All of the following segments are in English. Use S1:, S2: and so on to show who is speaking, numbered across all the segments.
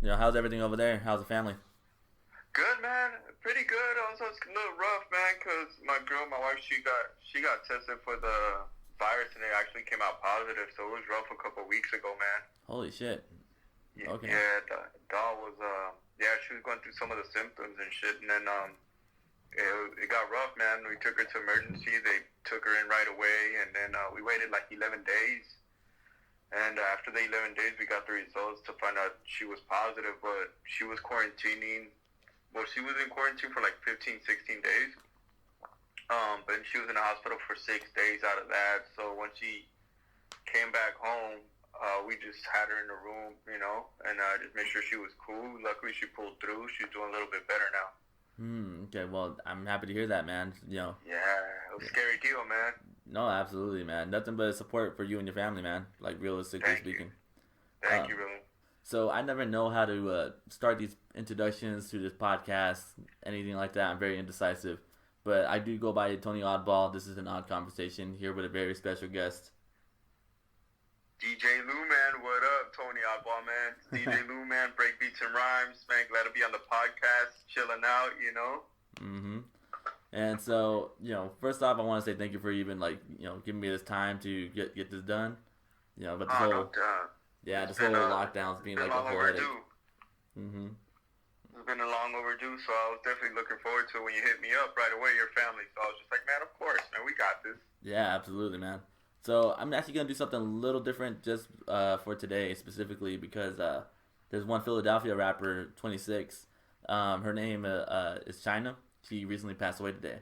S1: How's everything over there? How's the family?
S2: Good, man. Pretty good. Also, it's a little rough, man, because my wife, she got tested for the virus, and it actually came out positive. So it was rough a couple of weeks ago, man.
S1: Holy shit. Okay.
S2: Yeah, the doll was, yeah, she was going through some of the symptoms and shit, and then it got rough, man. We took her to emergency. They took her in right away, and then we waited like 11 days. And after the 11 days, we got the results to find out she was positive, but she was quarantining. Well, she was in quarantine for like 15, 16 days. But she was in the hospital for 6 days out of that. So when she came back home, we just had her in the room, and just made sure she was cool. Luckily, she pulled through. She's doing a little bit better now.
S1: Okay, well, I'm happy to hear that, man.
S2: Yeah, it was a scary deal, man.
S1: No, absolutely, man. Nothing but support for you and your family, man. Like, realistically speaking.
S2: Thank you, brother.
S1: So I never know how to start these introductions to this podcast, anything like that. I'm very indecisive. But I do go by Tony Awdball. This is an odd conversation here with a very special guest.
S2: DJ Luman, what up, Tony Awdball, man? DJ Luman, break beats and rhymes, man. Glad to be on the podcast, chilling out,
S1: Mm-hmm. And so, first off, I want to say thank you for even giving me this time to get this done. But this whole this whole lockdown's being like a whole headache. Mm-hmm.
S2: It's been a long overdue, so I was definitely looking forward to it when you hit me up right away, your family. So I was just like, man, of course, man, we got this.
S1: Yeah, absolutely, man. So I'm actually gonna do something a little different just for today specifically because there's one Philadelphia rapper, 26. Her name is China. She recently passed away today,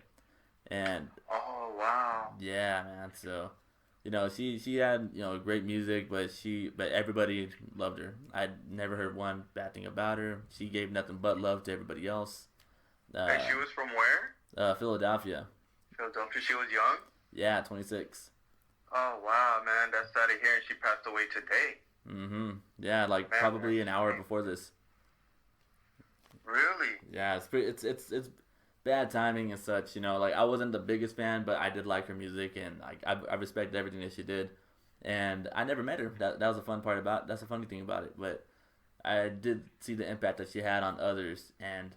S1: and
S2: oh wow,
S1: yeah, man. So, she had great music, but everybody loved her. I'd never heard one bad thing about her. She gave nothing but love to everybody else.
S2: And she was from where?
S1: Philadelphia.
S2: Philadelphia. She was young.
S1: Yeah, 26.
S2: Oh wow, man, that's sad to hear. And she passed away today.
S1: Mm-hmm. Yeah, man, probably an hour before this.
S2: Really?
S1: Yeah, it's bad timing and such, I wasn't the biggest fan, but I did like her music, and I respected everything that she did, and I never met her. That was a fun part that's a funny thing about it, but I did see the impact that she had on others, and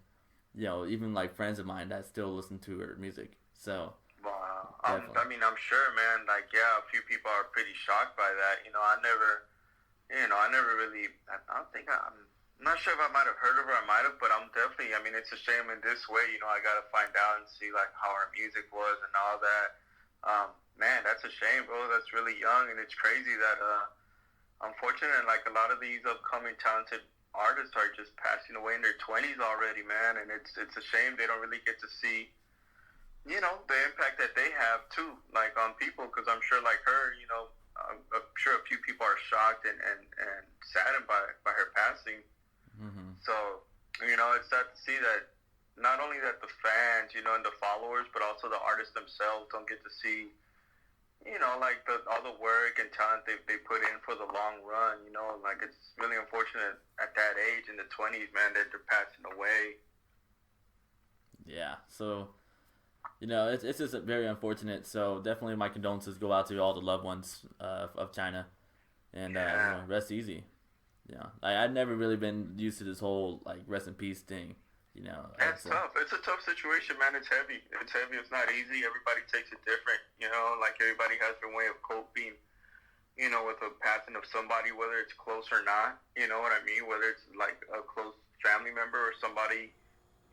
S1: even friends of mine that still listen to her music. So
S2: wow, I'm sure, man. A few people are pretty shocked by that. I never really. I don't think I'm not sure if I might have heard of her. I might have, but I'm definitely. It's a shame in this way. I got to find out and see how her music was and all that. Man, that's a shame, bro. That's really young, and it's crazy that unfortunately, a lot of these upcoming talented artists are just passing away in their 20s already, man. And it's a shame they don't really get to see, the impact that they have too, on people. Because I'm sure, her, I'm sure a few people are shocked and saddened by her passing.
S1: Mm-hmm.
S2: So, it's sad to see that not only that the fans, and the followers, but also the artists themselves don't get to see, all the work and talent they put in for the long run, it's really unfortunate at that age, in the 20s, man, that they're passing away.
S1: Yeah, so, it's just very unfortunate, so definitely my condolences go out to all the loved ones of China, and rest easy. I've never really been used to this whole rest in peace thing.
S2: That's tough. It's a tough situation, man. It's heavy. It's not easy. Everybody takes it different. Everybody has their way of coping. With the passing of somebody, whether it's close or not. You know what I mean? Whether it's a close family member or somebody.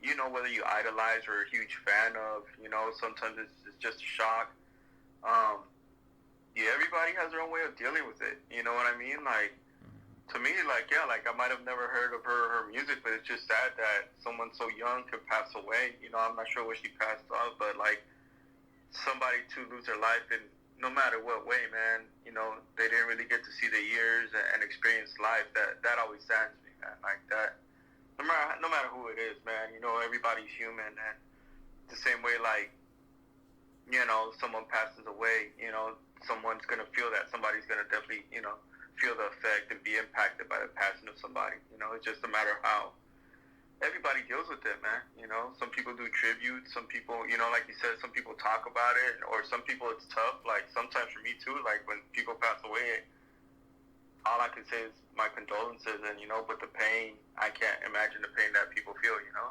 S2: Whether you idolize or a huge fan of. Sometimes it's just a shock. Everybody has their own way of dealing with it. You know what I mean? To me, I might have never heard of her music, but it's just sad that someone so young could pass away. I'm not sure what she passed of, but somebody to lose their life in no matter what way, man. They didn't really get to see the years and experience life. That always saddens me, man. That. No matter who it is, man. Everybody's human, and the same way, someone passes away, someone's gonna feel that. Somebody's gonna definitely, feel the effect and be impacted by the passing of somebody. It's just a matter of how everybody deals with it, man. Some people do tribute, some people, like you said, some people talk about it, or some people it's tough. Sometimes for me too, when people pass away, all I can say is my condolences, and but the pain, I I can't imagine the pain that people feel, you know?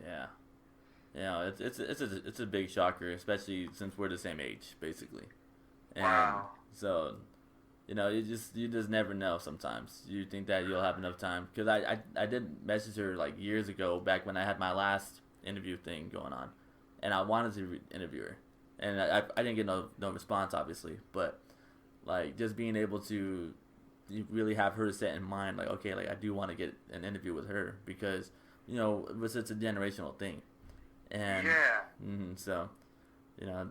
S1: Yeah. Yeah, it's a big shocker, especially since we're the same age, basically. And
S2: wow.
S1: so, you just never know sometimes. You think that you'll have enough time. Because I did message her, like, years ago, back when I had my last interview thing going on. And I wanted to interview her. And I didn't get no response, obviously. But, like, just being able to really have her set in mind, like, okay, like, I do want to get an interview with her. Because, it's a generational thing. And so,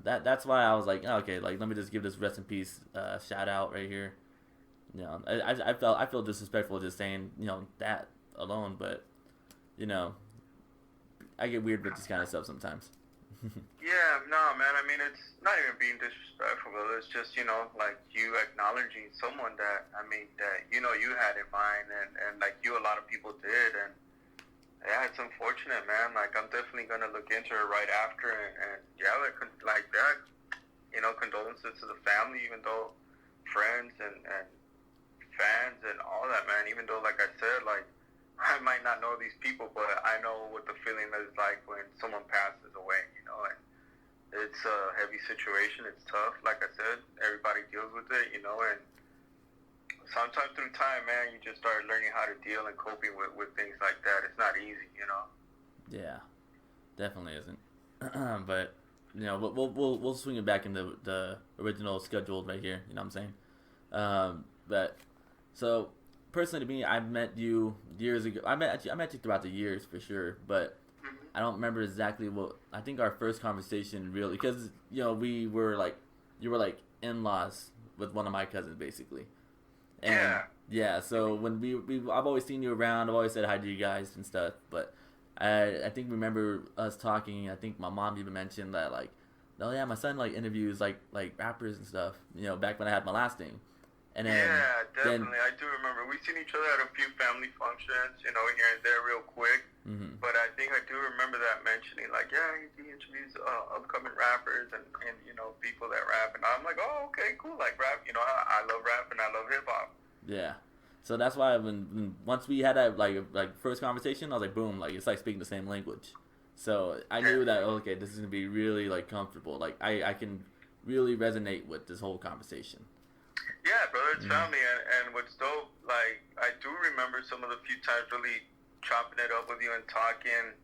S1: that's why I was like, oh, okay, like, let me just give this rest in peace shout out right here. I feel disrespectful just saying that alone, but I get weird with this kind of stuff sometimes.
S2: Yeah, no, man. I mean, it's not even being disrespectful. It's just like you acknowledging someone that you had in mind, and like a lot of people did, and. Yeah, it's unfortunate, man. Like, I'm definitely gonna look into her right after, and yeah, like that, condolences to the family, even though friends and fans and all that, man. Even though, like I said, like I might not know these people, but I know what the feeling is like when someone passes away, and it's a heavy situation. It's tough, like I said. Everybody deals with it, and. Sometimes through time, man, you just start learning how to deal and coping with things like that. It's not easy,
S1: Yeah, definitely isn't. But we'll swing it back into the original schedule right here. You know what I'm saying? But so personally, to me, I met you years ago. I met you throughout the years for sure, but I don't remember exactly what. I think our first conversation really, because we were like, you were like in-laws with one of my cousins, basically. And yeah, so when I've always seen you around. I've always said hi to you guys and stuff. But I think remember us talking. I think my mom even mentioned that, like, oh yeah, my son like interviews like rappers and stuff. Back when I had my last name. And then
S2: definitely, I do remember. We've seen each other at a few family functions, here and there, real quick. Mm-hmm. But I think I do remember that mentioning, like, yeah, he interviews upcoming rappers and people that rap, and I'm like, oh, okay, cool, like rap. I love rap and I love hip hop.
S1: Yeah, so that's why once we had that like first conversation, I was like, boom, like it's like speaking the same language. So I knew that okay, this is gonna be really like comfortable. Like I can really resonate with this whole conversation.
S2: Yeah, brother, it's family, and what's dope, like, I do remember some of the few times really chopping it up with you and talking,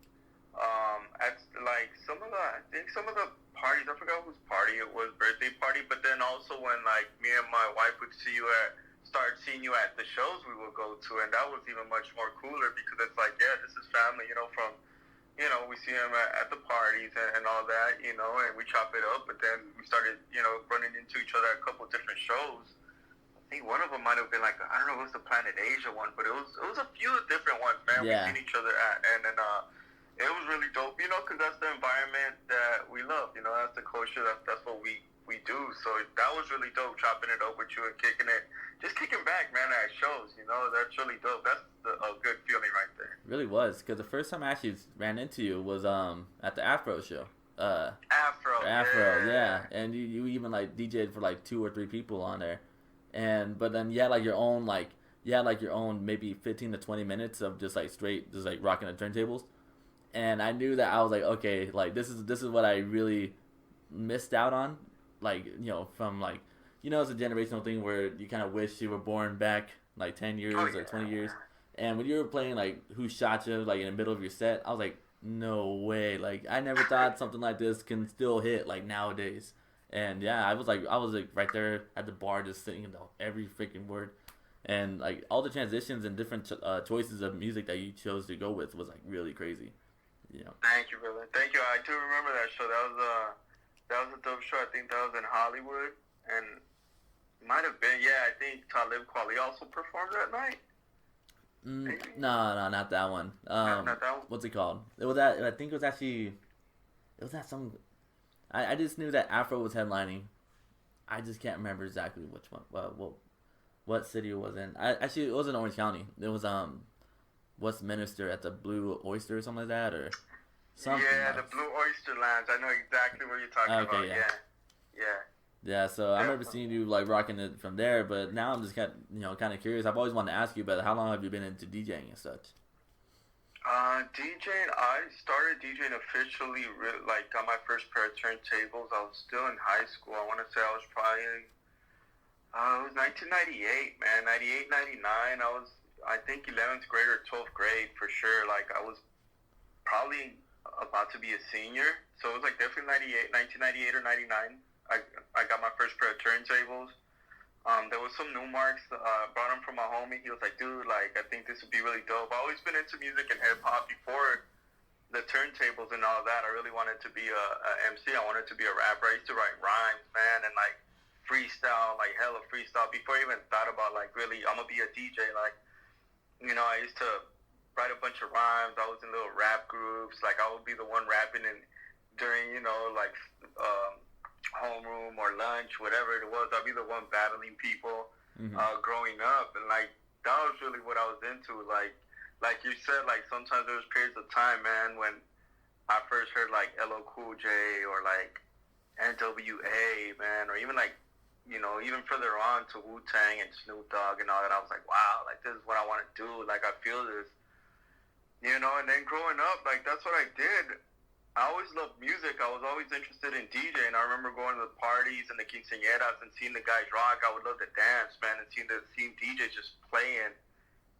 S2: at, like, some of the parties, I forgot whose party it was, birthday party, but then also when, like, me and my wife would start seeing you at the shows we would go to, and that was even much more cooler, because it's like, yeah, this is family, from, we see them at the parties and all that, and we chop it up, but then we started, running into each other at a couple different shows. I think one of them might have been like, I don't know, it was the Planet Asia one, but it was a few different ones, man. Yeah. We've seen each other at, and then it was really dope, because that's the environment that we love, that's the culture, that's what we do. So that was really dope, chopping it up with you and kicking back, man, at shows, that's really dope. That's a good feeling right there.
S1: It really was, because the first time I actually ran into you was at the Afro show.
S2: Afro,
S1: yeah. And you even like DJ'd for like 2 or 3 people on there. But then you had like your own maybe 15 to 20 minutes of just like straight just like rocking the turntables, and I knew that I was like, okay, like this is what I really missed out on, like from like it's a generational thing where you kind of wish you were born back like 10 years or 20 years, and when you were playing like Who Shot You like in the middle of your set, I was like, no way, like I never thought something like this can still hit like nowadays. And yeah, I was like right there at the bar just singing every freaking word, and like all the transitions and different choices of music that you chose to go with was like really crazy.
S2: Thank you, brother. Thank you. I do remember that show. That was a dope show. I think that was in Hollywood, and might have been. Yeah, I think Talib Kweli also performed that night.
S1: No, not that one.
S2: Not that one.
S1: What's it called? It was that. I think it was actually. It was that some. I just knew that Afro was headlining. I just can't remember exactly which one. What city it was in. Actually, it was in Orange County. It was Westminster at the Blue Oyster or something like that, or something.
S2: Yeah, the Blue Oyster Lounge. I know exactly what you're talking about. Yeah.
S1: Yeah, so I remember seeing you like rocking it from there, but now I'm just kind of curious. I've always wanted to ask you about how long have you been into DJing and such?
S2: DJing, I started DJing officially, like, got my first pair of turntables. I was still in high school. I want to say I was probably, it was 1998, man, 98, 99. I think 11th grade or 12th grade for sure. Like, I was probably about to be a senior. So it was, like, definitely 1998 or 99. I got my first pair of turntables. There was some new marks. Brought them from my homie. He was like, dude, like, I think this would be really dope. I've always been into music and hip hop before the turntables and all that. I really wanted to be a MC. I wanted to be a rapper. I used to write rhymes, man, and like freestyle, like hella freestyle. Before I even thought about like really, I'm gonna be a DJ. Like, I used to write a bunch of rhymes. I was in little rap groups. Like, I would be the one rapping and during, like. Homeroom or lunch, whatever it was, I'd be the one battling people growing up, and like that was really what I was into. Like you said, like sometimes there was periods of time, man, when I first heard like LL Cool J or like NWA, man, or even like even further on to Wu-Tang and Snoop Dogg and all that. I was like, wow, like this is what I want to do. Like I feel this, and then growing up, like that's what I did. I always loved music. I was always interested in DJing. I remember going to the parties and the quinceañeras and seeing the guys rock. I would love to dance, man, and seeing DJs just playing,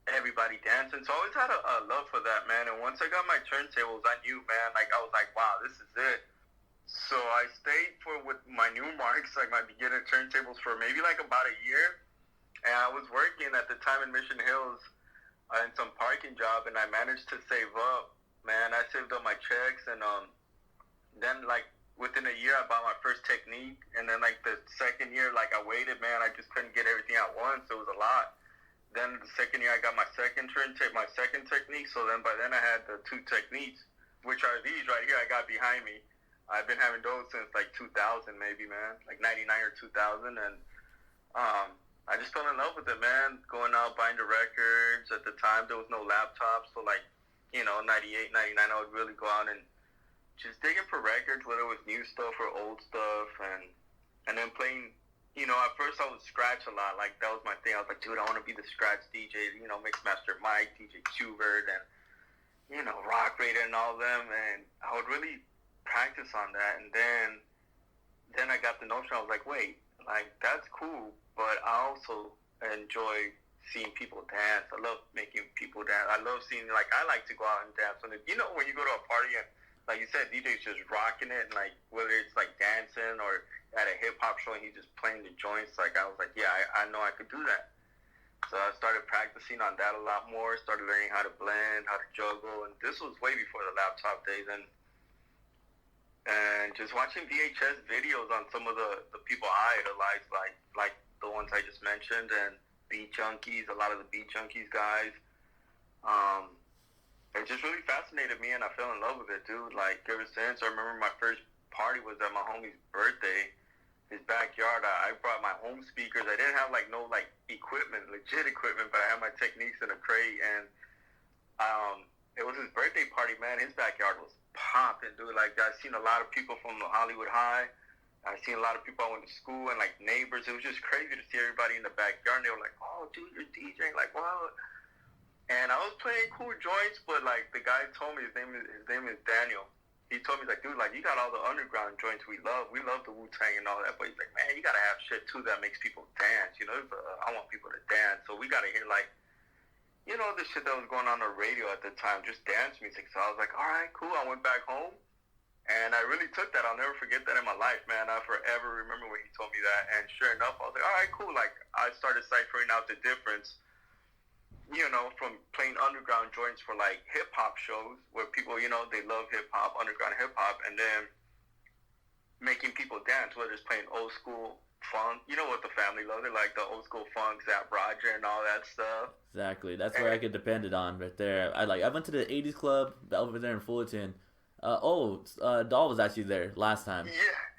S2: everybody dancing. So I always had a love for that, man. And once I got my turntables, I knew, man, like I was like, wow, this is it. So I stayed with my new marks, like my beginner turntables, for maybe like about a year. And I was working at the time in Mission Hills in some parking job, and I managed to save up. Man, I saved up my checks, and then like within a year, I bought my first Technique, and then like the second year, like I waited, man, I just couldn't get everything at once. It was a lot. Then the second year, I got my second Technique. So then by then, I had the two Techniques, which are these right here. I got behind me. I've been having those since like 2000, maybe, man, like 99 or 2000, and I just fell in love with it, man. Going out buying the records. At the time, there was no laptops, so like. 98, 99, I would really go out and just digging for records, whether it was new stuff or old stuff, and then playing, at first I would scratch a lot. Like, that was my thing. I was like, dude, I want to be the scratch DJ, Mixmaster Mike, DJ Qbert, and, Rock Raider and all of them, and I would really practice on that, and then I got the notion. I was like, wait, like, that's cool, but I also enjoy seeing people dance. I love making people dance. I love seeing, like, I like to go out and dance. And when you go to a party and, like you said, DJ's just rocking it, and like whether it's like dancing or at a hip hop show and he's just playing the joints, like I was like, yeah, I know I could do that. So I started practicing on that a lot more. Started learning how to blend, how to juggle, and this was way before the laptop days. And just watching VHS videos on some of the people I idolized, like the ones I just mentioned, and Beat Junkies, a lot of the Beat Junkies guys. It just really fascinated me, and I fell in love with it, dude. Like, ever since, I remember my first party was at my homie's birthday, his backyard. I brought my home speakers. I didn't have, like, no, like, legit equipment, but I had my Techniques in a crate, and it was his birthday party, man. His backyard was popping, dude. Like, I seen a lot of people from the Hollywood High. I seen a lot of people I went to school and, like, neighbors. It was just crazy to see everybody in the backyard. And they were like, oh, dude, you're DJing. Like, wow. And I was playing cool joints, but, like, the guy told me, his name is Daniel. He told me, like, dude, like, you got all the underground joints we love. We love the Wu-Tang and all that. But he's like, man, you got to have shit, too, that makes people dance. I want people to dance. So we got to hear, like, the shit that was going on the radio at the time, just dance music. So I was like, all right, cool. I went back home. And I really took that. I'll never forget that in my life, man. I forever remember when he told me that. And sure enough, I was like, all right, cool. Like, I started ciphering out the difference, from playing underground joints for, like, hip-hop shows where people, they love hip-hop, underground hip-hop, and then making people dance, whether it's playing old school funk. You know what the family loves. They like the old school funk, Zapp Roger and all that stuff.
S1: Exactly. That's where I could depend it on right there. I went to the 80s club over there in Fullerton. Doll was actually there last time.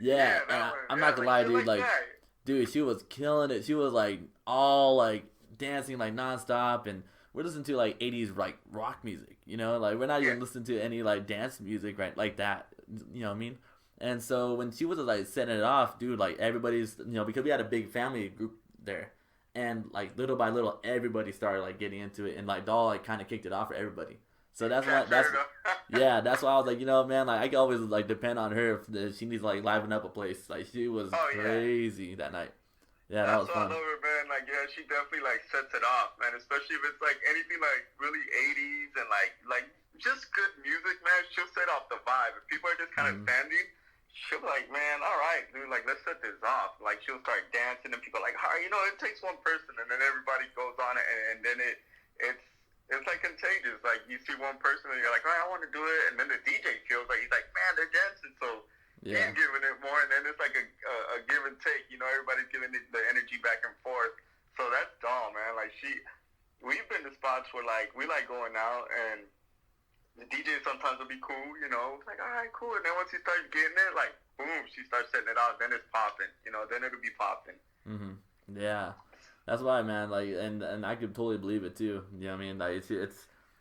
S1: Yeah. And I'm not gonna lie, dude. Like, dude, she was killing it. She was like all like dancing like nonstop, and we're listening to like 80s like rock music. Like we're not even listening to any like dance music right like that. You know what I mean? And so when she was like setting it off, dude, like everybody's because we had a big family group there, and like little by little everybody started like getting into it, and like Doll like kind of kicked it off for everybody. So that's why that's why I was like, you know, man, like I can always like depend on her if she needs to, like, liven up a place. Like she was crazy that night. Yeah, that was fun.
S2: That's why I love her, man. Like, yeah, she definitely like sets it off, man. Especially if it's like anything like really 80s and like just good music, man. She'll set off the vibe. If people are just kind of standing, she'll be like, man, all right, dude, like let's set this off. Like she'll start dancing and people are like, all right, you know, it takes one person and then everybody goes on it and then it's like contagious. Like you see one person and you're like, oh, I want to do it, and then the DJ feels like he's like, man, they're dancing, so he's giving it more, and then it's like a give and take. You know, everybody's giving it the energy back and forth. So that's doll, man. Like we've been to spots where like we like going out and the DJ sometimes will be cool. You know, it's like all right, cool, and then once he starts getting it, like boom, she starts setting it off. Then it's popping. You know, then it'll be popping.
S1: Mm-hmm. Yeah. That's why, man. Like, and I could totally believe it too. You know what I mean? Like,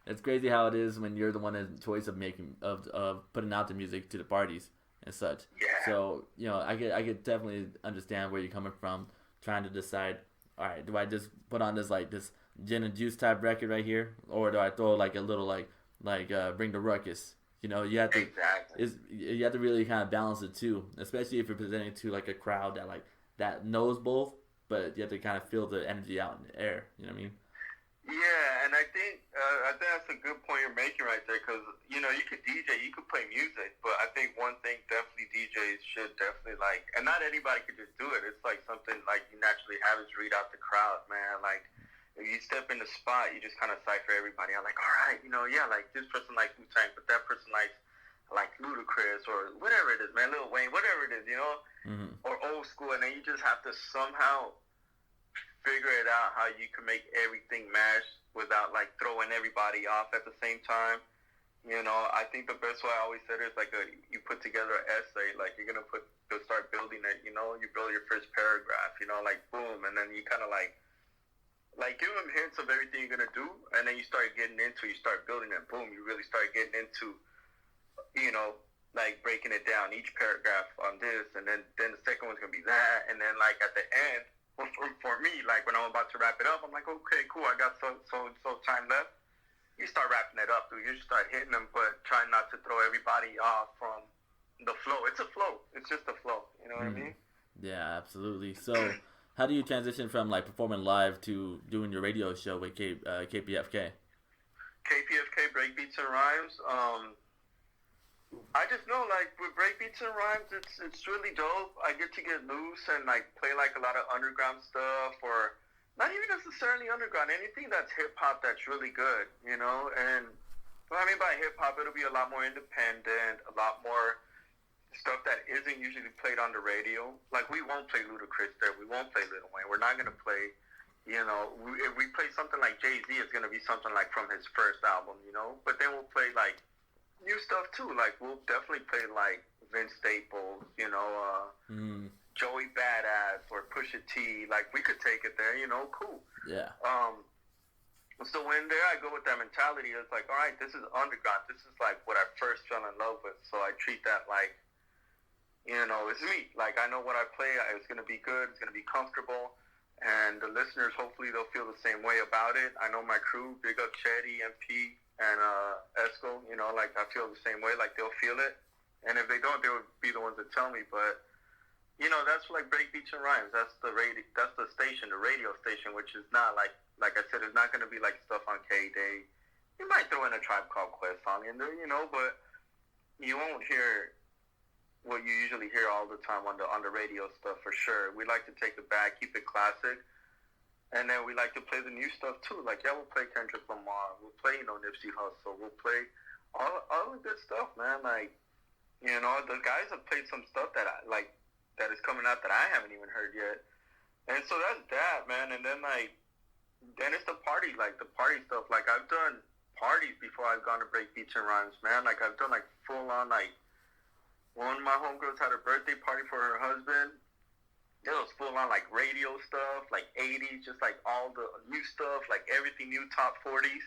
S1: it's crazy how it is when you're the one in choice of making of putting out the music to the parties and such.
S2: Yeah.
S1: So you know, I could definitely understand where you're coming from, trying to decide. All right, do I just put on this gin and juice type record right here, or do I throw like a little like bring the ruckus? You know, you have to you have to really kind of balance it too, especially if you're presenting to like a crowd that knows both. But you have to kind of feel the energy out in the air. You know what I mean?
S2: Yeah, and I think that's a good point you're making right there, because you know you could DJ, you could play music, but I think one thing definitely DJs should definitely like, and not anybody could just do it. It's like something like you naturally have is read out the crowd, man. Like if you step in the spot, you just kind of cipher everybody. I'm like, all right, you know, yeah, like this person likes wu-tang, but that person likes like Ludacris or whatever it is, man, Lil Wayne, whatever it is, you know, or old school, and then you just have to somehow figure it out how you can make everything mash without like throwing everybody off at the same time. You know, I think the best way I always said it is like you put together an essay, like you'll start building it, you know, you build your first paragraph, you know, like boom, and then you kind of like give them hints of everything you're going to do, and then you start building it, boom, you really start getting into, you know, like breaking it down, each paragraph on this, and then the second one's going to be that, and then like at the end, for me, like when I'm about to wrap it up, I'm like, okay, cool, I got so time left. You start wrapping it up, dude. You just start hitting them, but try not to throw everybody off from the flow. It's a flow. It's just a flow. You know what I mean?
S1: Yeah, absolutely. So, how do you transition from like performing live to doing your radio show with KPFK?
S2: KPFK, Breakbeats and Rhymes. I just know, like, with Breakbeats and Rhymes, it's really dope. I get to get loose and, like, play, like, a lot of underground stuff, or not even necessarily underground, anything that's hip-hop that's really good, you know? And what I mean by hip-hop, it'll be a lot more independent, a lot more stuff that isn't usually played on the radio. Like, we won't play Ludacris there. We won't play Lil Wayne. We're not going to play, you know, if we play something like Jay-Z, it's going to be something, like, from his first album, you know? But then we'll play, like, new stuff too. Like we'll definitely play like Vince Staples, you know, Joey Badass or Pusha T. Like we could take it there, you know, cool.
S1: Yeah.
S2: So when there I go with that mentality, it's like, all right, this is underground. This is like what I first fell in love with. So I treat that like, you know, it's me. Like I know what I play. It's gonna be good. It's gonna be comfortable. And the listeners, hopefully, they'll feel the same way about it. I know my crew, big up Chetty, MP, and Esco, you know, like I feel the same way, like they'll feel it. And if they don't, they would be the ones that tell me. But, you know, that's like Breakbeats and Rhymes. That's the station, the radio station, which is not like I said, it's not going to be like stuff on K-Day. You might throw in a Tribe Called Quest song in there, you know, but you won't hear what you usually hear all the time on the radio stuff for sure. We like to take it back, keep it classic. And then we like to play the new stuff too. Like, yeah, we'll play Kendrick Lamar. We'll play, you know, Nipsey Hussle. We'll play all the good stuff, man. Like, you know, the guys have played some stuff that that is coming out that I haven't even heard yet. And so that's that, man. And then then it's the party stuff. Like, I've done parties before I've gone to Breakbeats and Rhymes, man. Like, I've done like full on one of my homegirls had a birthday party for her husband. It was full on like radio stuff, like 80s, just like all the new stuff, like everything new, top 40s,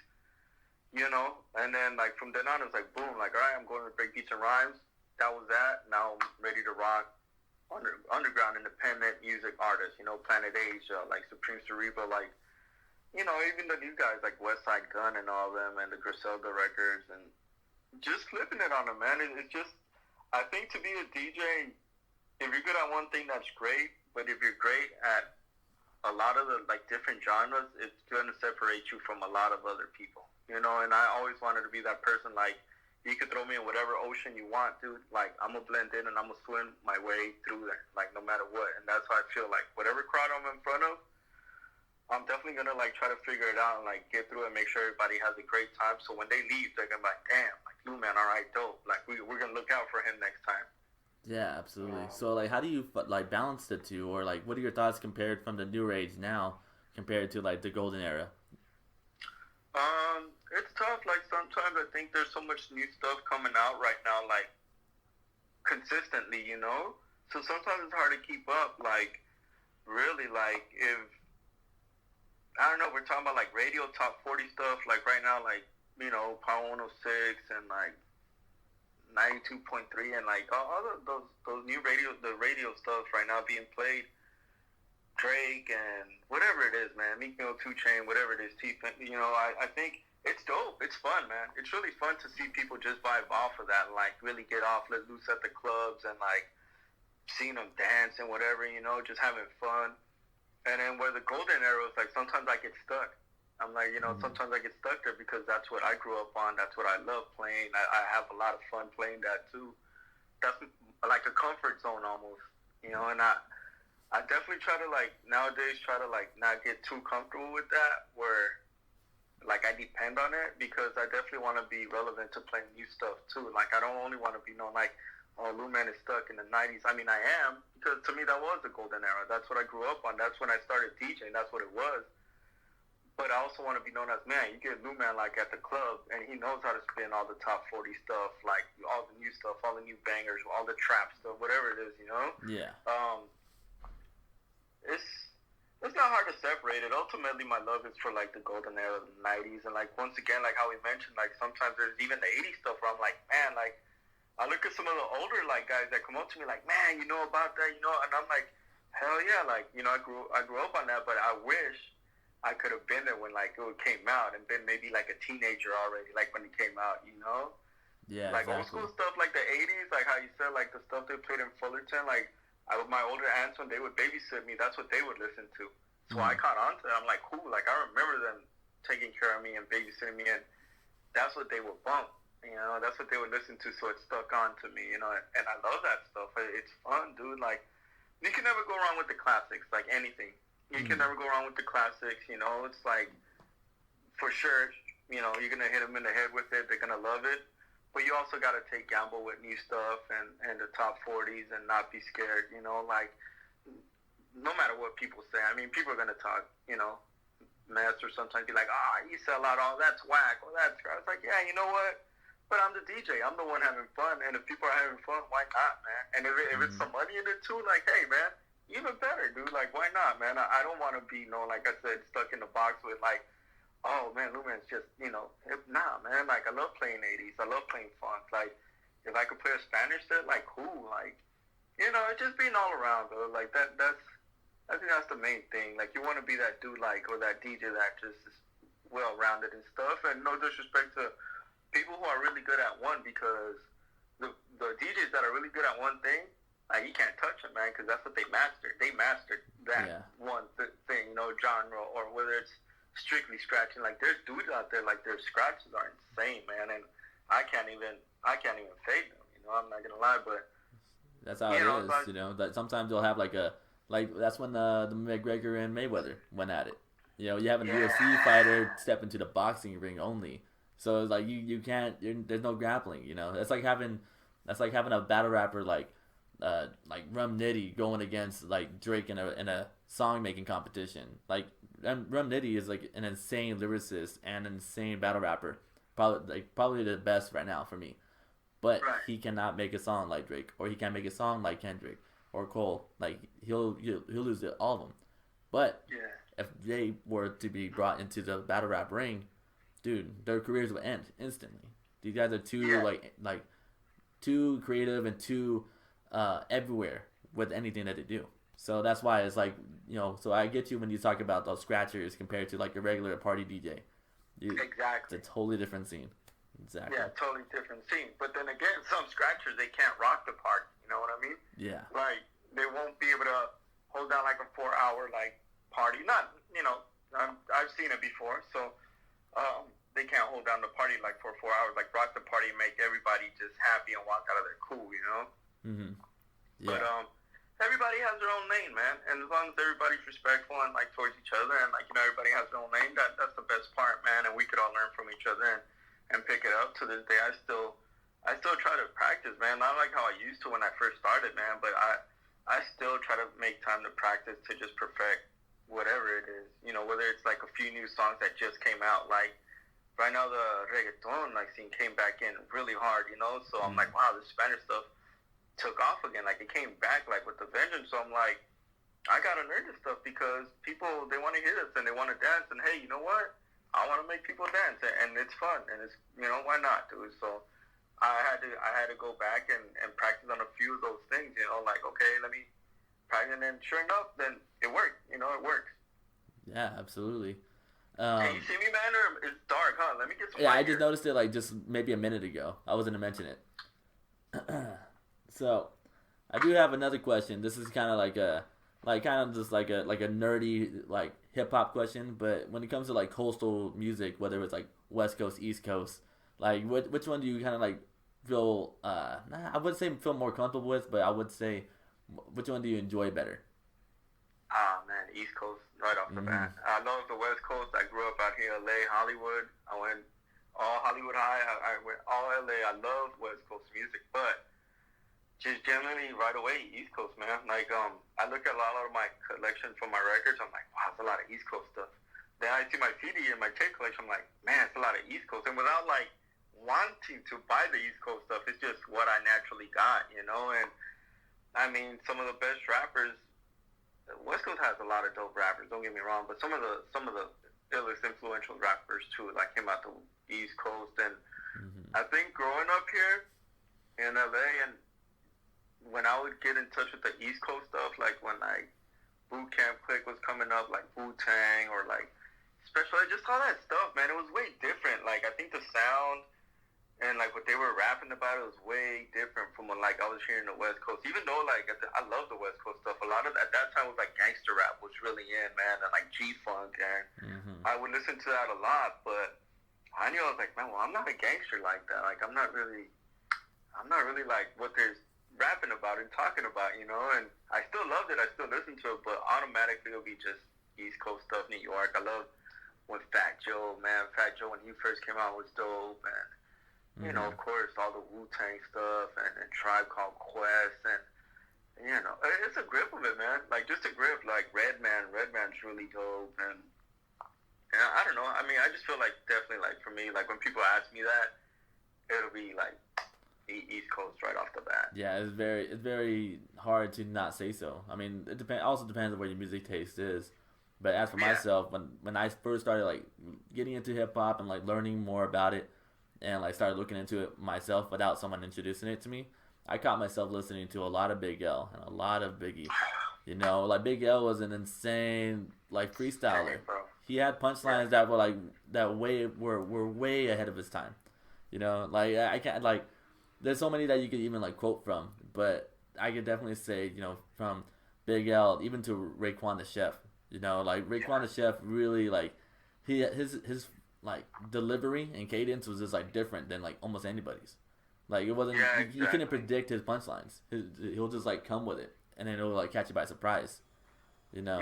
S2: you know? And then like from then on, it was like boom, like, all right, I'm going to Breakbeats and Rhymes. That was that. Now I'm ready to rock underground independent music artists, you know, Planet Asia, like Supreme Cerebral, like, even the new guys like West Side Gun and all them, and the Griselda records, and just flipping it on them, man. It's just, I think to be a DJ, if you're good at one thing, that's great. But if you're great at a lot of the like different genres, it's going to separate you from a lot of other people. And I always wanted to be that person. Like, you could throw me in whatever ocean you want, dude. Like, I'm gonna blend in and I'm gonna swim my way through there, like no matter what. And that's how I feel. Like, whatever crowd I'm in front of, I'm definitely gonna like try to figure it out and like get through it and make sure everybody has a great time. So when they leave, they're gonna be like, damn, like Luman, all right, dope. Like we're gonna look out for him next time.
S1: Yeah, absolutely. So like, how do you like balance the two, or like, what are your thoughts compared from the new age now compared to like the golden era?
S2: It's tough. Like, sometimes I think there's so much new stuff coming out right now, like, consistently, So sometimes it's hard to keep up. Like, really, like, if, I don't know, we're talking about, like, radio top 40 stuff, like, right now, like, Power 106 and, like, 92.3 and, like, all those new radio stuff right now being played. Drake and whatever it is, man. Meek Mill, 2 Chainz, whatever it is, I think it's dope. It's fun, man. It's really fun to see people just vibe off of that and, like, really get off, let loose at the clubs and, like, seeing them dance and whatever, just having fun. And then where the golden era is, like, sometimes I get stuck. I'm like, sometimes I get stuck there because that's what I grew up on. That's what I love playing. I have a lot of fun playing that, too. That's like a comfort zone almost, and I definitely try to, like, nowadays not get too comfortable with that where, like, I depend on it because I definitely want to be relevant to playing new stuff, too. Like, I don't only want to be known like, oh, Luman is stuck in the 90s. I mean, I am, because to me that was the golden era. That's what I grew up on. That's when I started DJing. That's what it was. But I also want to be known as, man, you get Luman, like, at the club, and he knows how to spin all the top 40 stuff, like, all the new stuff, all the new bangers, all the trap stuff, whatever it is,
S1: Yeah.
S2: It's not hard to separate it. Ultimately, my love is for, like, the golden era of the 90s. And, like, once again, like how we mentioned, like, sometimes there's even the 80s stuff where I'm like, man, like, I look at some of the older, like, guys that come up to me like, man, you know about that, and I'm like, hell yeah, like, I grew up on that, but I wish I could have been there when, like, it came out and been maybe, like, a teenager already, like, when it came out,
S1: Yeah,
S2: like,
S1: exactly.
S2: old school stuff, like the 80s, like how you said, like, the stuff they played in Fullerton, like, my older aunts, when they would babysit me, that's what they would listen to. So I caught on to it. I'm like, cool. Like, I remember them taking care of me and babysitting me, and that's what they would bump. That's what they would listen to, so it stuck on to me, and I love that stuff. It's fun, dude. Like, you can never go wrong with the classics, like anything. You can never go wrong with the classics, It's like, for sure, you're going to hit them in the head with it. They're going to love it. But you also got to take gamble with new stuff and the top 40s and not be scared, like, no matter what people say. I mean, people are going to talk, mess or sometimes be like, you sell out all, that's whack, or that's crap. It's like, yeah, you know what? But I'm the DJ. I'm the one having fun. And if people are having fun, why not, man? And if it's some money in it too, like, hey, man, even better, dude. Like, why not, man? I don't want to be, like I said, stuck in the box with, like, oh, man, Luman's just, nah, man. Like, I love playing 80s. I love playing funk. Like, if I could play a Spanish set, like, cool. Like, it's just being all around, though. Like, I think that's the main thing. Like, you want to be that dude, like, or that DJ that just is well-rounded and stuff. And no disrespect to people who are really good at one, because the DJs that are really good at one thing, like, you can't touch them, man, because that's what they mastered. They mastered that one thing, genre, or whether it's strictly scratching. Like, there's dudes out there, like, their scratches are insane, man, and I can't even fade them, I'm not gonna lie, but
S1: that's how it is, like, that sometimes they'll have like that's when the McGregor and Mayweather went at it. You have a UFC fighter step into the boxing ring only, so it's like you can't, there's no grappling, that's like having a battle rapper like Rum Nitty going against like Drake in a song making competition. Like, Rum Nitty is like an insane lyricist and an insane battle rapper, probably the best right now for me. But he cannot make a song like Drake, or he can't make a song like Kendrick or Cole. Like, he'll lose all of them. But if they were to be brought into the battle rap ring, dude, their careers would end instantly. These guys are too too creative and too everywhere with anything that they do. So that's why it's like, so I get you when you talk about those scratchers compared to like a regular party DJ.
S2: Exactly.
S1: It's a totally different scene. Exactly.
S2: Yeah, totally different scene. But then again, some scratchers, they can't rock the party. You know what I mean?
S1: Yeah.
S2: Like, they won't be able to hold down like a 4-hour like party. Not, I've seen it before. So they can't hold down the party like for 4 hours. Like, rock the party and make everybody just happy and walk out of there cool,
S1: Mm-hmm. Yeah.
S2: But everybody has their own lane, man. And as long as everybody's respectful and like towards each other and like, everybody has their own lane, that's the best part, man. And we could all learn from each other and pick it up. To this day, I still try to practice, man. Not like how I used to when I first started, man, but I still try to make time to practice to just perfect whatever it is. Whether it's like a few new songs that just came out, like right now the reggaeton like scene came back in really hard, so I'm like, wow, the Spanish stuff took off again. Like, it came back like with the vengeance. So I'm like, I gotta learn this stuff because people, they want to hear this and they want to dance, and hey, you know what? I want to make people dance, and it's fun, and it's, why not, dude? So I had to go back and practice on a few of those things, like, okay, let me practice, and then sure enough, then it worked, it works.
S1: Yeah, absolutely.
S2: Hey, you see me, man, or it's dark, huh? Let me get some
S1: Yeah,
S2: light
S1: I just
S2: here.
S1: noticed it like just maybe a minute ago. I wasn't to mention it. So, I do have another question. This is kind of like a nerdy like hip hop question, but when it comes to like coastal music, whether it's like West Coast, East Coast, like which one do you kind of like feel? I wouldn't say feel more comfortable with, but I would say which one do you enjoy better?
S2: Ah, man, East Coast right off the bat. I love the West Coast. I grew up out here, LA, Hollywood. I went all Hollywood High. I went all LA. I love West Coast music, but just generally right away, East Coast, man. Like, I look at a lot of my collection from my records. I'm like, wow, it's a lot of East Coast stuff. Then I see my CD and my tape collection. I'm like, man, it's a lot of East Coast. And without like wanting to buy the East Coast stuff, it's just what I naturally got, And I mean, some of the best rappers. West Coast has a lot of dope rappers. Don't get me wrong, but some of the illest influential rappers too, like came out the East Coast. And I think growing up here in LA and when I would get in touch with the East Coast stuff, like when like Boot Camp Click was coming up, like wu-tang or like Special, just all that stuff, man, it was way different. Like, I think the sound and like what they were rapping about, it was way different from when like I was hearing the West Coast. Even though like I love the West Coast stuff, a lot of at that time was like gangster rap was really in, man, and like G-Funk, and I would listen to that a lot. But I knew I was like, man, well, I'm not a gangster like that. Like, I'm not really like what they're rapping about and talking about, And I still loved it. I still listened to it, but automatically it'll be just East Coast stuff, New York. I love when Fat Joe, man. Fat Joe when he first came out was dope, and of course, all the Wu-Tang stuff and Tribe Called Quest, and it's a grip of it, man. Like, just a grip. Like Redman's really dope, and I don't know. I mean, I just feel like definitely like for me, like when people ask me that, it'll be like East Coast right off the bat.
S1: Yeah, it's very hard to not say so. I mean, it also depends on where your music taste is. But as for myself, when I first started like getting into hip hop and like learning more about it, and like started looking into it myself without someone introducing it to me, I caught myself listening to a lot of Big L and a lot of Biggie. Like Big L was an insane like freestyler. He had punchlines that were like were way ahead of his time. Like I can't like. There's so many that you could even like quote from, but I could definitely say from Big L even to Raekwon the Chef. Like Raekwon the Chef really like his like delivery and cadence was just like different than like almost anybody's. Like it wasn't you couldn't predict his punchlines. He'll just like come with it, and then it'll like catch you by surprise.
S2: Yeah.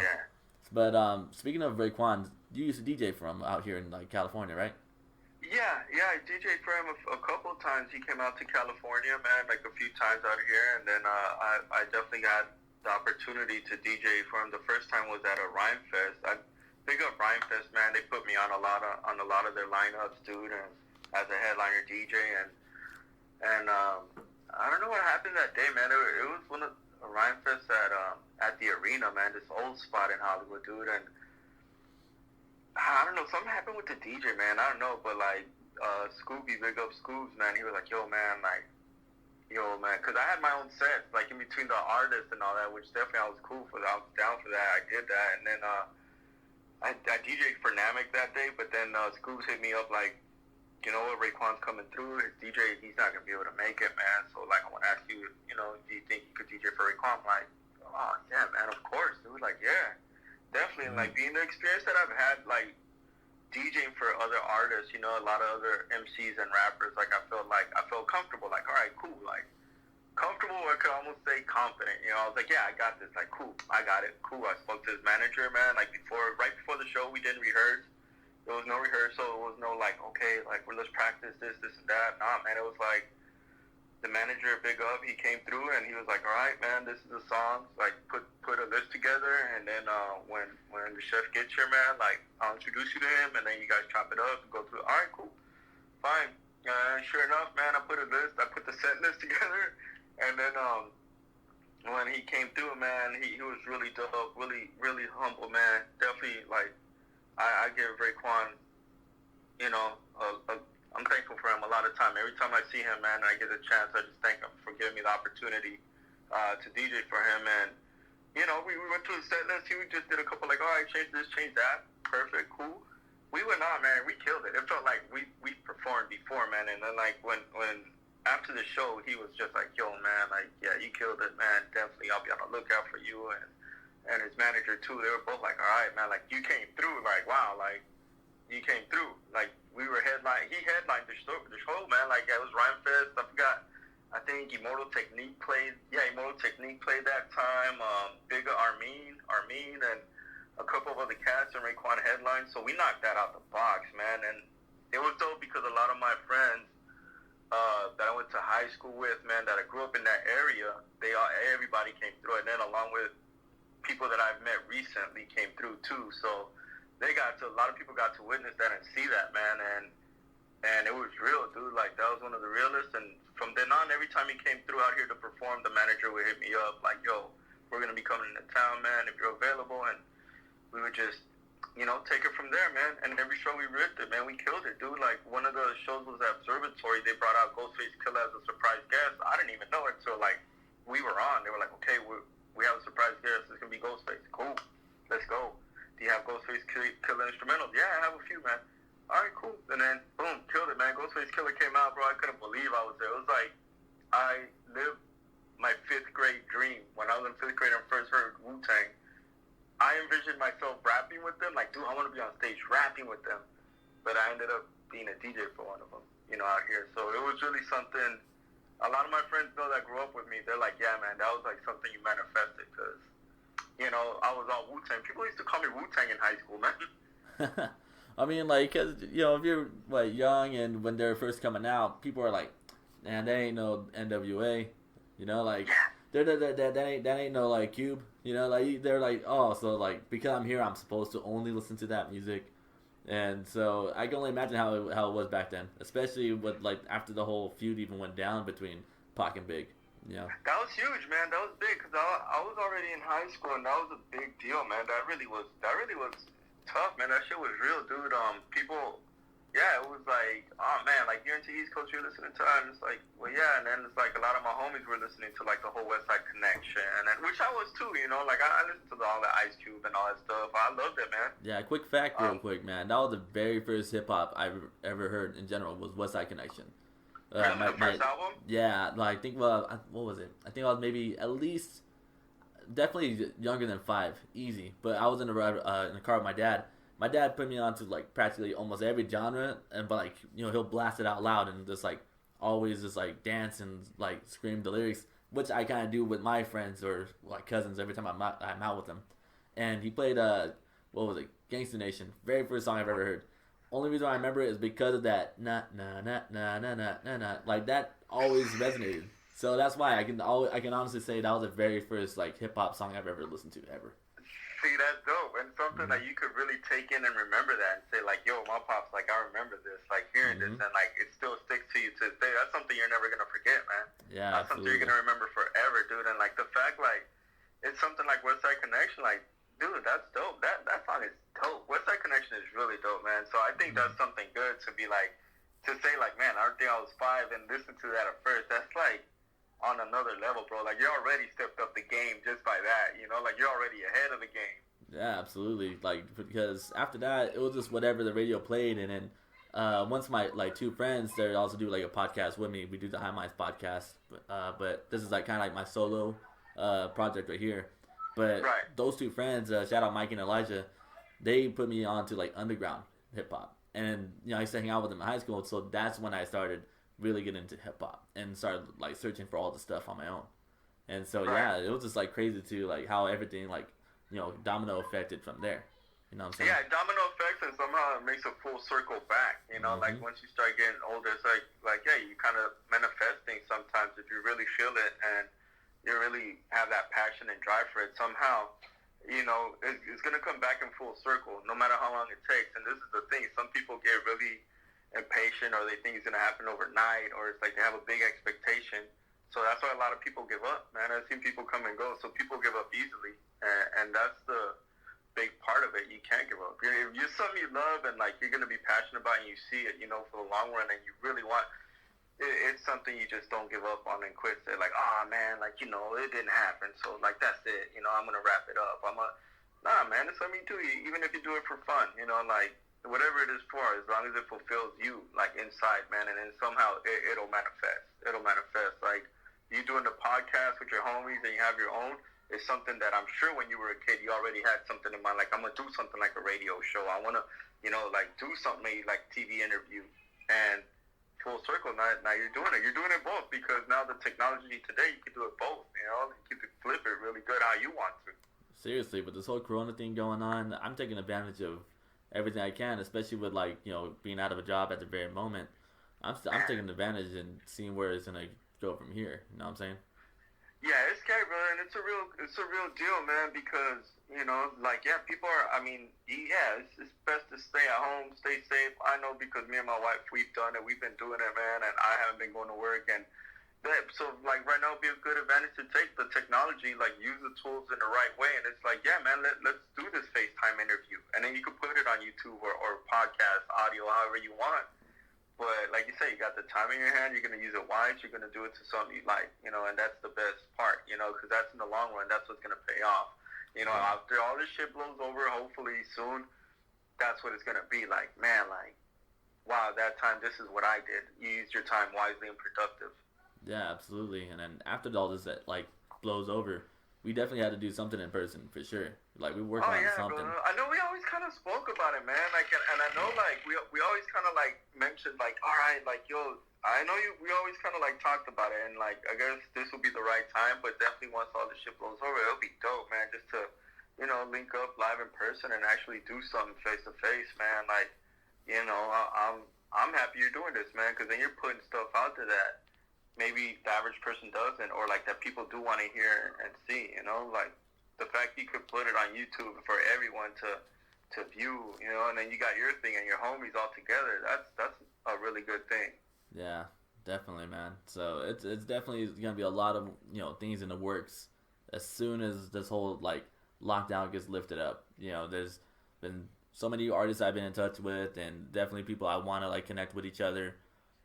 S1: But speaking of Raekwon, you used to DJ for him out here in like California, right?
S2: Yeah, I DJ'd for him a couple of times. He came out to California, man, like a few times out here, and then I definitely got the opportunity to DJ for him. The first time was at a Rhyme Fest. I big up Rhyme Fest, man. They put me on a lot of their lineups, dude, and as a headliner DJ, and I don't know what happened that day, man. It was one of a Rhyme Fest at the arena, man, this old spot in Hollywood, dude, and I don't know, something happened with the DJ, man. I don't know, but like Scooby, big up Scoobs, man. He was like, yo, man, like, Yo, man, because I had my own sets, like in between the artists and all that, which definitely I was cool for that. I was down for that. I did that. And then I DJ'd for Namek that day, but then Scoops hit me up like, you know what, Raekwon's coming through. His DJ, he's not going to be able to make it, man. So, like, I want to ask you, you know, do you think you could DJ for Raekwon? I'm like, oh, yeah, man, of course, dude. Like, yeah, definitely. And, like, being the experience that I've had, like, DJing for other artists, you know, a lot of other MCs and rappers, like, I felt comfortable. Like, all right, cool. Like, comfortable, I could almost say confident. You know, I was like, yeah, I got this. Like, cool, I got it. Cool. I spoke to his manager, man. Like, right before the show, we didn't rehearse. There was no rehearsal. It was no, like, okay, like, let's practice this and that. Nah, man, it was like, the manager, big up, he came through, and he was like, all right, man, this is the songs. Like, put a list together, and then when the chef gets here, man, like, I'll introduce you to him, and then you guys chop it up and go through. All right, cool, fine. Sure enough, man, I put a list. I put the set list together, and then when he came through, man, he was really dope, really, really humble, man. Definitely, like, I give Raekwon, you know, I'm thankful for him a lot of time. Every time I see him, man, and I get a chance, I just thank him for giving me the opportunity to DJ for him. And, you know, we went through the set list. He just did a couple, like, all right, change this, change that. Perfect, cool. We went on, man. We killed it. It felt like we performed before, man. And then, like, when after the show, he was just like, yo, man, like, yeah, you killed it, man. Definitely, I'll be on the lookout for you. And his manager, too, they were both like, all right, man, like, you came through. Like, wow, like, you came through. Like, we were he headlined the show, man. Like, it was Rhyme Fest. I forgot. I think Immortal Technique played. Yeah, Immortal Technique played that time. Bigger Armin, and a couple of other cats and Raekwon headlined. So we knocked that out the box, man. And it was dope because a lot of my friends that I went to high school with, man, that I grew up in that area, everybody came through. And then along with people that I've met recently came through too. So a lot of people got to witness that and see that, man, and it was real, dude. Like, that was one of the realest. And from then on, every time he came through out here to perform, the manager would hit me up like, yo, we're gonna be coming into town, man, if you're available. And we would just, you know, take it from there, man. And every show we ripped it, man. We killed it, dude. Like, one of the shows was at Observatory. They brought out Ghostface Killer as a surprise guest. I didn't even know it until, like, we were on. They were like, okay, we have a surprise guest. It's gonna be Ghostface. Cool, let's go. Do you have Ghostface Killer instrumentals? Yeah, I have a few, man. All right, cool. And then, boom, killed it, man. Ghostface Killer came out, bro. I couldn't believe I was there. It was like I lived my 5th grade dream. When I was in 5th grade and first heard wu-tang, I envisioned myself rapping with them. Like, dude, I want to be on stage rapping with them. But I ended up being a DJ for one of them, you know, out here. So it was really something. A lot of my friends know that grew up with me. They're like, yeah, man, that was like something you manifested because, you know, I was all Wu-Tang. People used to call me Wu-Tang in high school, man.
S1: I mean, like, cause, you know, if you're, like, young and when they're first coming out, people are like, man, that ain't no NWA. You know, like, that ain't no, like, Cube. You know, like, they're like, oh, so, like, because I'm here, I'm supposed to only listen to that music. And so I can only imagine how it was back then, especially with, like, after the whole feud even went down between Pac and Big. Yeah.
S2: That was huge, man. That was big because I was already in high school, and that was a big deal, man. That really was tough, man. That shit was real, dude. People, yeah, it was like, oh man, like, you're into East Coast, you're listening to it. And it's like, well, yeah, and then it's like a lot of my homies were listening to like the whole West Side Connection, and which I was too, you know. Like, I listened to all the Ice Cube and all that stuff. I loved it, man.
S1: Yeah, quick fact, real quick, man. That was the very first hip hop I've ever heard in general was West Side Connection.
S2: The first album?
S1: Yeah, like, I think, well, what was it? I think I was maybe at least, definitely younger than 5, easy. But I was in the car with my dad. My dad put me on to, like, practically almost every genre, but, like, you know, he'll blast it out loud and just, like, always just, like, dance and, like, scream the lyrics, which I kind of do with my friends or, like, cousins every time I'm out with them. And he played, what was it? Gangsta Nation. Very first song I've ever heard. Only reason I remember it is because of that na na na na na na na na. Like, that always resonated. So that's why I can honestly say that was the very first, like, hip hop song I've ever listened to ever.
S2: See, that's dope, and something that you could really take in and remember that and say, like, yo, my pop's like, I remember this, like, hearing this, and, like, it still sticks to you to this day. That's something you're never gonna forget, man.
S1: Yeah,
S2: that's something you're gonna remember forever, dude. And, like, the fact, like, it's something like West Side Connection, like, dude, that's dope. That song is dope. West Side Connection is really dope, man. So I think that's something good to be like, to say, like, man, I think I was 5 and listen to that at first. That's like, on another level, bro. Like, you already stepped up the game just by that, you know? Like, you're already ahead of the game.
S1: Yeah, absolutely. Like, because after that, it was just whatever the radio played, and then once my like two friends, they also do like a podcast with me. We do the High Minds podcast, but this is like kind of like my solo project right here. But
S2: Right.
S1: those two friends, shout out Mike and Elijah, they put me on to like underground hip hop, and I used to hang out with them in high school. So that's when I started really getting into hip hop and started like searching for all the stuff on my own. And so
S2: Right.
S1: yeah, it was just like crazy too, like how everything like domino affected from there. You know what I'm saying?
S2: Yeah, domino effects, and somehow it makes a full circle back. You know, like once you start getting older, it's like yeah, you kind of manifest things sometimes if you really feel it and you really have that passion and drive for it. Somehow, it's gonna come back in full circle, no matter how long it takes. And this is the thing: some people get really impatient, or they think it's gonna happen overnight, or it's like they have a big expectation. So that's why a lot of people give up, man. I've seen people come and go, so people give up easily, and that's the big part of it. You can't give up. If you're something you love and like you're gonna be passionate about, and you see it, for the long run, and you really want, it's something you just don't give up on and quit. Say like, oh man, like it didn't happen, so like that's it. I'm gonna wrap it up. Nah, man, it's something you do. Even if you do it for fun, like whatever it is for, as long as it fulfills you, like inside, man, and then somehow it'll manifest. It'll manifest. Like you doing the podcast with your homies and you have your own. Is something that I'm sure when you were a kid, you already had something in mind. Like, I'm going to do something like a radio show. I want to, like do something maybe like TV interview. And full circle, now you're doing it. You're doing it both because now the technology today, you can do it both. You can flip it really good how you want to.
S1: Seriously, with this whole Corona thing going on, I'm taking advantage of everything I can, especially with like, being out of a job at the very moment. I'm taking advantage and seeing where it's going to go from here. You know what I'm saying?
S2: Yeah, it's scary, brother, and it's a real deal, man, because, people are, it's best to stay at home, stay safe. I know because me and my wife, we've done it. We've been doing it, man, and I haven't been going to work. And so, right now would be a good advantage to take the technology, use the tools in the right way. And it's man, let's do this FaceTime interview. And then you can put it on YouTube or podcast, audio, however you want. But like you say, you got the time in your hand. You're going to use it wise. You're going to do it to something you like, and that's the best part, because that's in the long run. That's what's going to pay off. After all this shit blows over, hopefully soon, that's what it's going to be like. Man, wow, that time, this is what I did. You used your time wisely and productive.
S1: Yeah, absolutely. And then after all this that blows over, we definitely had to do something in person for sure. Like we worked on something.
S2: Bro. I know we always kind of spoke about it, man. And I know we always kind of mentioned all right, yo, I know we always kind of talked about it, and I guess this will be the right time. But definitely once all this shit blows over, it'll be dope, man. Just to link up live in person and actually do something face to face, man. I'm happy you're doing this, man, because then you're putting stuff out there that maybe the average person doesn't, or that people do want to hear and see, the fact you could put it on YouTube for everyone to view, and then you got your thing and your homies all together. That's a really good thing.
S1: Yeah, definitely, man. So it's definitely gonna be a lot of things in the works as soon as this whole lockdown gets lifted up. There's been so many artists I've been in touch with, and definitely people I want to connect with each other.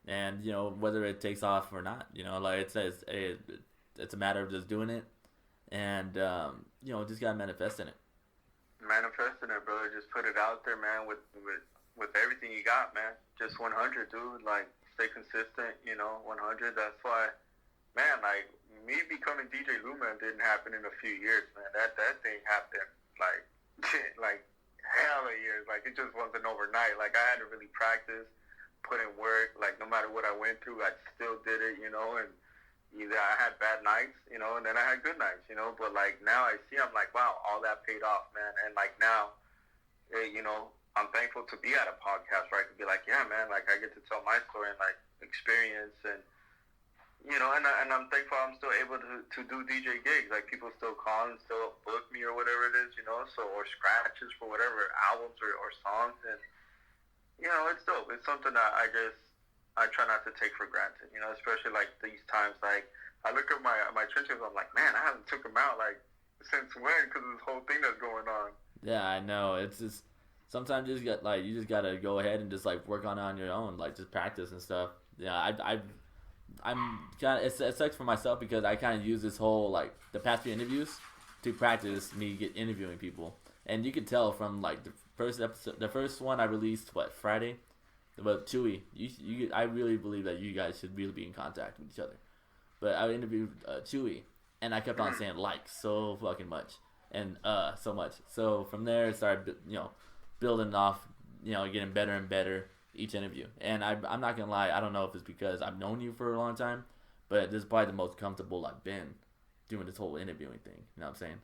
S1: And whether it takes off or not, it's a matter of just doing it, and just gotta manifest in it.
S2: Manifesting it, brother. Just put it out there, man. With everything you got, man. Just 100, dude. Stay consistent. 100. That's why, man. Me becoming DJ Luman didn't happen in a few years, man. That thing happened hell of years. It just wasn't overnight. I had to really practice. Put in work, no matter what I went through, I still did it, and either I had bad nights, and then I had good nights, but now I see, I'm wow, all that paid off, man, and now, I'm thankful to be at a podcast where I can be yeah, man, I get to tell my story and experience, and and I'm thankful I'm still able to do DJ gigs, people still call and still book me or whatever it is, so, or scratches for whatever albums or songs, and it's dope. It's something that I try not to take for granted, especially these times. I look at my trenches, I'm man, I haven't took them out since when, because of this whole thing that's going on.
S1: Yeah, I know. It's just sometimes you just gotta go ahead and just work on it on your own, just practice and stuff. Yeah, I've I'm kind of it sucks for myself because I kind of use this whole like the past few interviews to practice me interviewing people, and you could tell from like the first episode, the first one I released Friday, about Chewy. I really believe that you guys should really be in contact with each other. But I interviewed Chewy, and I kept on saying like so fucking much and so much. So from there, it started building off, getting better and better each interview. And I'm not gonna lie, I don't know if it's because I've known you for a long time, but this is probably the most comfortable I've been doing this whole interviewing thing. You know what I'm saying?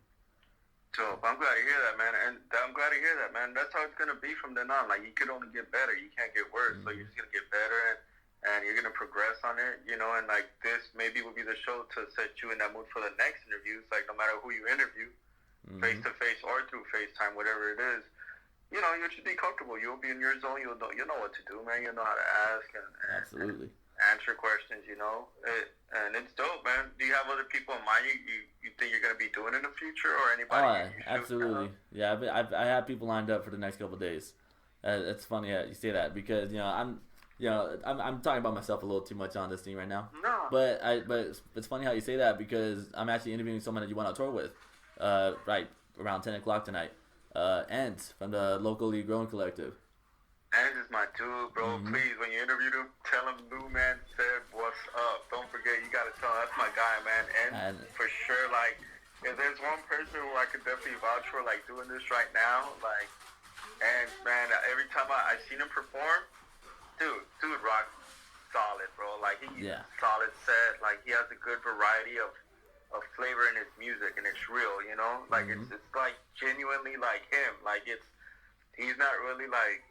S2: So I'm glad to hear that, man. And I'm glad to hear that, man. That's how it's gonna be from then on. Like you could only get better. You can't get worse. So you're just gonna get better and you're gonna progress on it, and like this maybe will be the show to set you in that mood for the next interviews. Like no matter who you interview, face to face or through FaceTime, whatever it is, you should be comfortable. You'll be in your zone. You'll know what to do, man. You'll know how to ask and
S1: absolutely
S2: answer questions. And it's dope, man. Do you have other people in mind you think you're gonna be doing in the future, or anybody?
S1: Absolutely. Yeah, I have people lined up for the next couple of days. It's funny that you say that because I'm talking about myself a little too much on this thing right now.
S2: No.
S1: But it's funny how you say that because I'm actually interviewing someone that you went on tour with, right around 10 o'clock tonight. Ant from the locally grown collective.
S2: Ant is my dude, bro. Please, when you interview him, tell him Luman said what's up. Don't forget, you gotta tell him that's my guy, man. And for sure, like, if there's one person who I could definitely vouch for, like, doing this right now, like, and man, every time I seen him perform, dude rock solid, bro. Like he's solid set. Like he has a good variety of flavor in his music, and it's real, Like it's like genuinely like him. Like he's not really like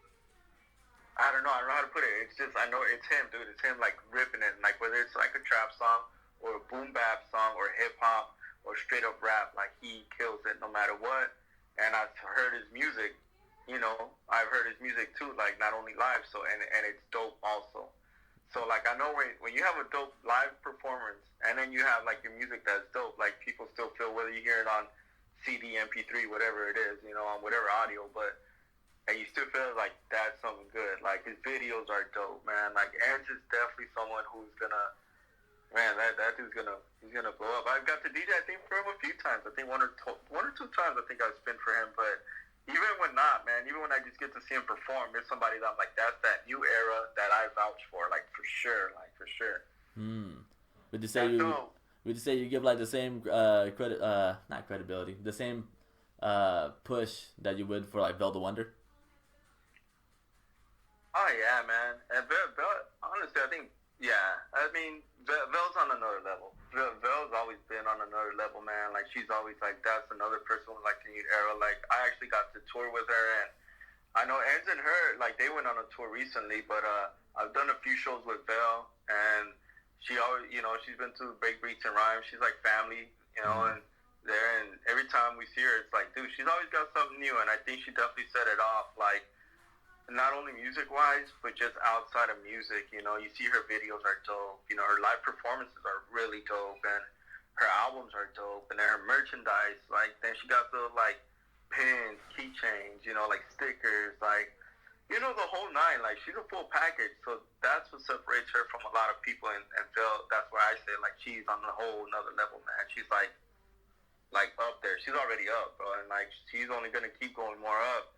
S2: I don't know how to put it. It's just I know it's him, dude. It's him like ripping it. Like whether it's like a trap song or a boom bap song or hip hop or straight up rap, like he kills it no matter what. And I've heard his music. I've heard his music too, like not only live, so and it's dope also. So like I know when you have a dope live performance and then you have like your music that's dope, like people still feel whether you hear it on CD, MP3, whatever it is, on whatever audio, but and you still feel like that's something good. Like his videos are dope, man. Like Ant is definitely someone who's gonna, man, that dude's he's gonna blow up. I've got the DJ I think for him a few times. I think one or two times I think I've spin for him, but. Even when not, man, even when I just get to see him perform, there's somebody that I'm like, that's that new era that I vouch for, like for sure.
S1: Would you say you give like the same credit, not credibility, the same push that you would for like Vel the Wonder?
S2: Oh yeah, man. And Vel, honestly, I think I mean, Vel's on another level. Vel's always been on another level, man. Like, she's always like, that's another person with like the new era. Like, I actually got to tour with her, and I know Enz and her, like, they went on a tour recently, but I've done a few shows with Vel, and she always, she's been to Break Beats and Rhymes. She's like family, and there, and every time we see her, it's like, dude, she's always got something new, and I think she definitely set it off, like, not only music-wise, but just outside of music, you see her videos are dope, her live performances are really dope, and her albums are dope, and then her merchandise, like, then she got the, like, pins, keychains, like, stickers, like, the whole nine, like, she's a full package, so that's what separates her from a lot of people, and Phil, that's why I say, like, she's on a whole another level, man, she's, like, up there, she's already up, bro, and, like, she's only gonna keep going more up,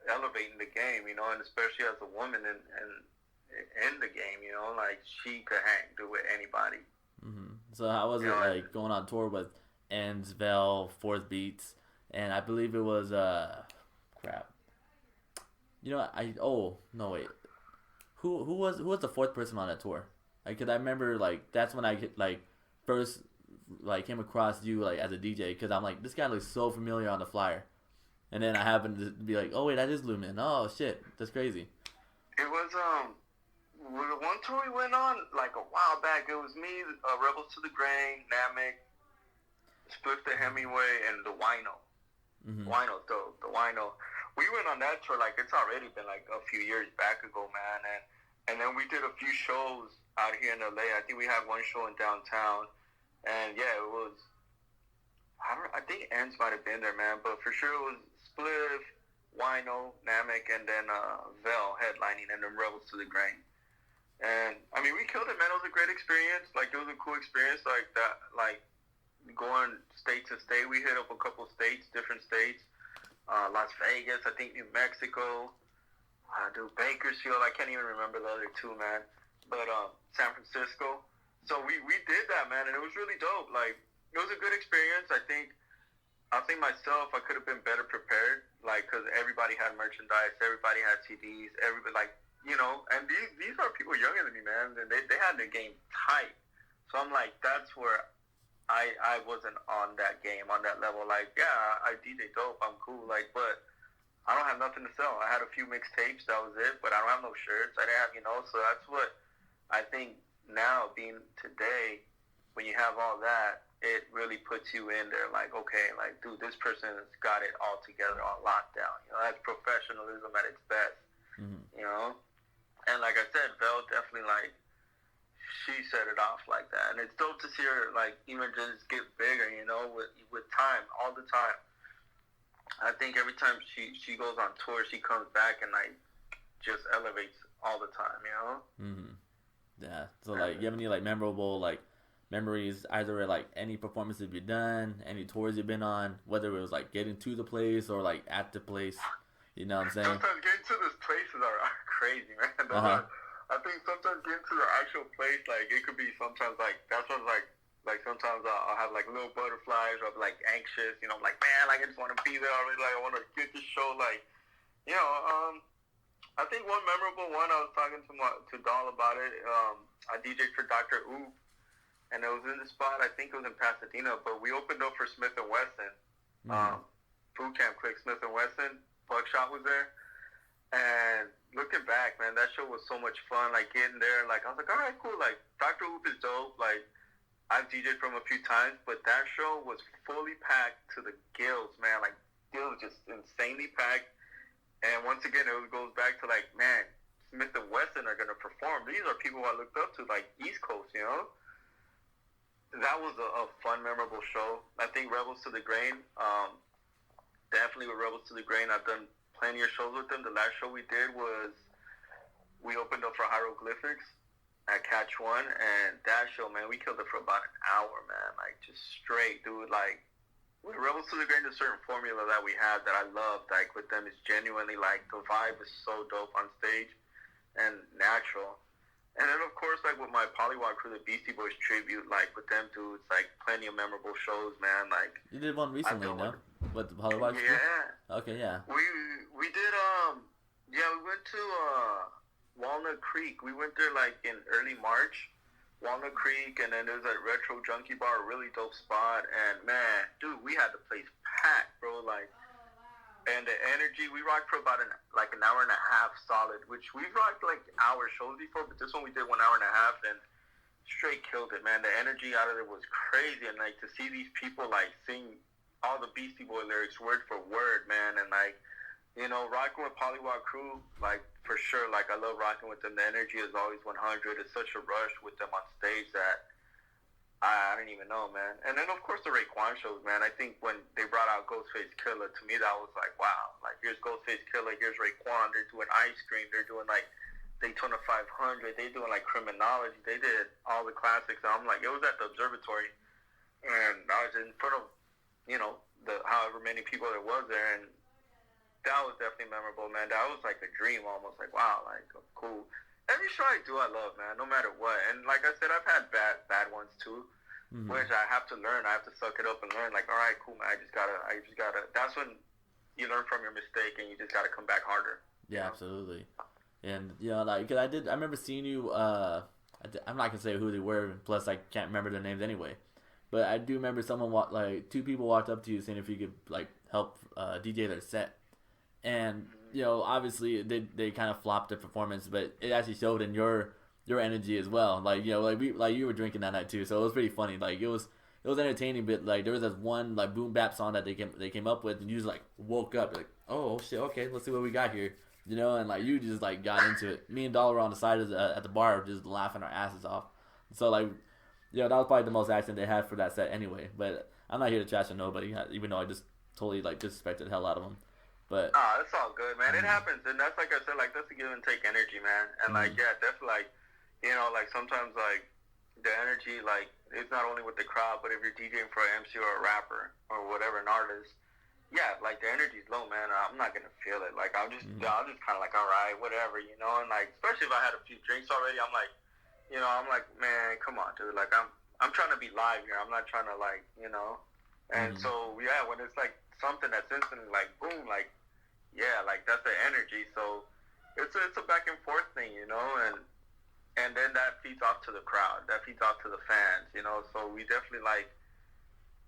S2: elevating the game, and especially as a woman in the game, like she could do with anybody.
S1: So how was it like going on tour with Enz, Vel, Fourth Beats, and I believe it was crap. Who was the fourth person on that tour? Like, 'cause I remember like that's when I first came across you like as a DJ, because I'm like, this guy looks so familiar on the flyer. And then I happened to be like, oh, wait, that is Luman. Oh, shit. That's crazy.
S2: It was, one tour we went on, like, a while back. It was me, Rebels to the Grain, Namek, Split the Hemingway, and the Wino. Wino's dope. The Wino. We went on that tour, like, it's already been, like, a few years back ago, man. And then we did a few shows out here in L.A. I think we had one show in downtown. And, yeah, it was, I think Enz might have been there, man. But for sure it was Spliff, Wino, Namek, and then Vel headlining, and then Rebels to the Grain. And I mean, we killed it, man. It was a great experience. Like, it was a cool experience, like that. Like, going state to state, we hit up a couple states, different states. Las Vegas, I think New Mexico, Bakersfield. I can't even remember the other two, man. But San Francisco. So we did that, man, and it was really dope. Like, it was a good experience. I think myself, I could have been better prepared, like, because everybody had merchandise, everybody had CDs, everybody, like, you know, and these are people younger than me, man, and they had their game tight. So I'm like, that's where I wasn't on that game, on that level. Like, yeah, I DJ dope, I'm cool, like, but I don't have nothing to sell. I had a few mixtapes, that was it, but I don't have no shirts. I didn't have, you know, so that's what I think now, being today, when you have all that, it really puts you in there, like, okay, like, dude, this person's got it all together, on lockdown. You know, that's professionalism at its best, you know? And like I said, Vel definitely, like, she set it off like that. And it's dope to see her, like, even just get bigger, you know, with time, all the time. I think every time she goes on tour, she comes back and, like, just elevates all the time, you know?
S1: Yeah. So, like, you have any, like, memorable, like, memories, either at, like, any performances you've done, any tours you've been on, whether it was, like, getting to the place or, like, at the place, you know what I'm saying?
S2: Sometimes getting to those places are crazy, man. I think sometimes getting to the actual place, like, it could be sometimes, like, that's when, like sometimes I'll have, like, little butterflies, or I'll be, like, anxious, you know, I'm like, man, like, I just want to be there already, like, I want to get this show, like, you know, I think one memorable one, I was talking to Dahl about it, I DJ'd for Dr. Oop, and it was in the spot, I think it was in Pasadena, but we opened up for Smith & Wesson, Boot Camp Click, Smith & Wesson, Buckshot was there, and looking back, man, that show was so much fun, like, getting there, like, I was like, all right, cool, like, Dr. Oop is dope, like, I've DJ'd from a few times, but that show was fully packed to the gills, man, like, it was just insanely packed, and once again, it goes back to, like, man, Smith & Wesson are going to perform. These are people I looked up to, like, East Coast, you know? That was a fun, memorable show. I think Rebels to the Grain, definitely with Rebels to the Grain, I've done plenty of shows with them. The last show we did was, we opened up for Hieroglyphics at Catch One, and that show, man, we killed it for about an hour, man, like, just straight, dude, like, with Rebels to the Grain, a certain formula that we have that I love, like, with them, is genuinely, like, the vibe is so dope on stage, and natural. And then, of course, like, with my Polywog crew, the Beastie Boys tribute, like, with them dudes, like, plenty of memorable shows, man, like.
S1: You did one recently, no? With the Polywog crew?
S2: Yeah.
S1: Okay, yeah.
S2: We did, we went to, Walnut Creek. We went there, like, in early March, Walnut Creek, and then there's a Retro Junkie Bar, a really dope spot, and, man, dude, we had the place packed, bro, like, and the energy, we rocked for about an hour and a half solid, which we've rocked, like, hour shows before, but this one we did 1 hour and a half, and straight killed it, man. The energy out of it was crazy, and, like, to see these people, like, sing all the Beastie Boy lyrics word for word, man, and, like, you know, rocking with Polywog crew, like, for sure, like, I love rocking with them. The energy is always 100. It's such a rush with them on stage that I don't even know, man. And then, of course, the Raekwon shows, man. I think when they brought out Ghostface Killer, to me, that was like, wow. Like, here's Ghostface Killer, here's Raekwon. They're doing Ice Cream. They're doing, like, Daytona 500. They're doing, like, Criminology. They did all the classics. And I'm like, it was at the Observatory. And I was in front of, you know, the however many people there was there. And that was definitely memorable, man. That was, like, a dream almost. Like, wow, like, cool. Every show I do, I love, man, no matter what. And like I said, I've had bad ones too, which I have to learn. I have to suck it up and learn. Like, all right, cool, man. I just gotta. That's when you learn from your mistake, and you just gotta come back harder.
S1: Yeah, absolutely. And you know, like, 'cause I remember seeing you. I'm not gonna say who they were. Plus, I can't remember their names anyway. But I do remember two people walked up to you saying if you could, like, help DJ their set. And you know, obviously they kind of flopped the performance, but it actually showed in your energy as well. Like, you know, like you were drinking that night too, so it was pretty funny. Like, it was entertaining, but like there was this one, like, boom bap song that they came up with, and you just, like, woke up like, oh shit, okay, let's see what we got here, you know, and like you just, like, got into it. Me and Dollar were on the side at the bar just laughing our asses off. So, like, you know, that was probably the most action they had for that set anyway. But I'm not here to trash on nobody, even though I just totally, like, disrespected the hell out of them. But
S2: it's all good, man. It happens, and that's, like I said, like, that's a give and take energy, man. And like, yeah, definitely, like, you know, like sometimes like the energy, like it's not only with the crowd, but if you're DJing for an MC or a rapper or whatever, an artist, yeah, like the energy's low, man. I'm not gonna feel it. Like I'll just kind of like, all right, whatever, you know. And like, especially if I had a few drinks already, I'm like, you know, I'm like, man, come on, dude. Like I'm trying to be live here. I'm not trying to like, you know. And so yeah, when it's like something that's instantly like boom, like yeah, like that's the energy. So it's a back and forth thing, you know, and then that feeds off to the crowd. That feeds off to the fans, you know. So we definitely like.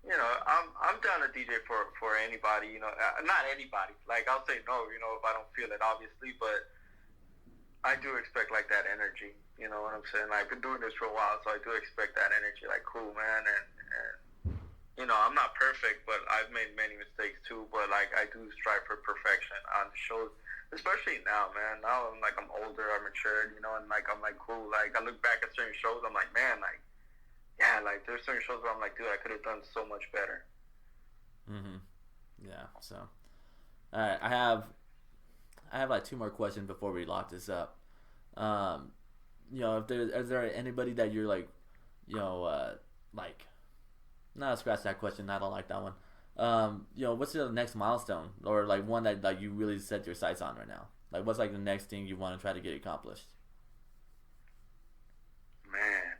S2: You know, I'm down to DJ for anybody, you know, not anybody. Like, I'll say no, you know, if I don't feel it, obviously, but I do expect, like, that energy, you know what I'm saying? Like, I've been doing this for a while, so I do expect that energy, like, cool, man, and you know, I'm not perfect, but I've made many mistakes, too, but, like, I do strive for perfection on the shows, especially now, man. Now I'm older, I'm matured, you know, and, like, I'm, like, cool. Like, I look back at certain shows, I'm like, man, like, yeah, like there's certain shows where I'm like, dude, I could have done so much better.
S1: Yeah. So, all right, I have like 2 more questions before we lock this up. You know, is there anybody that you're like, you know, like, not scratch that question. I don't like that one. You know, what's the next milestone or like one that like you really set your sights on right now? Like, what's like the next thing you want to try to get accomplished?
S2: Man.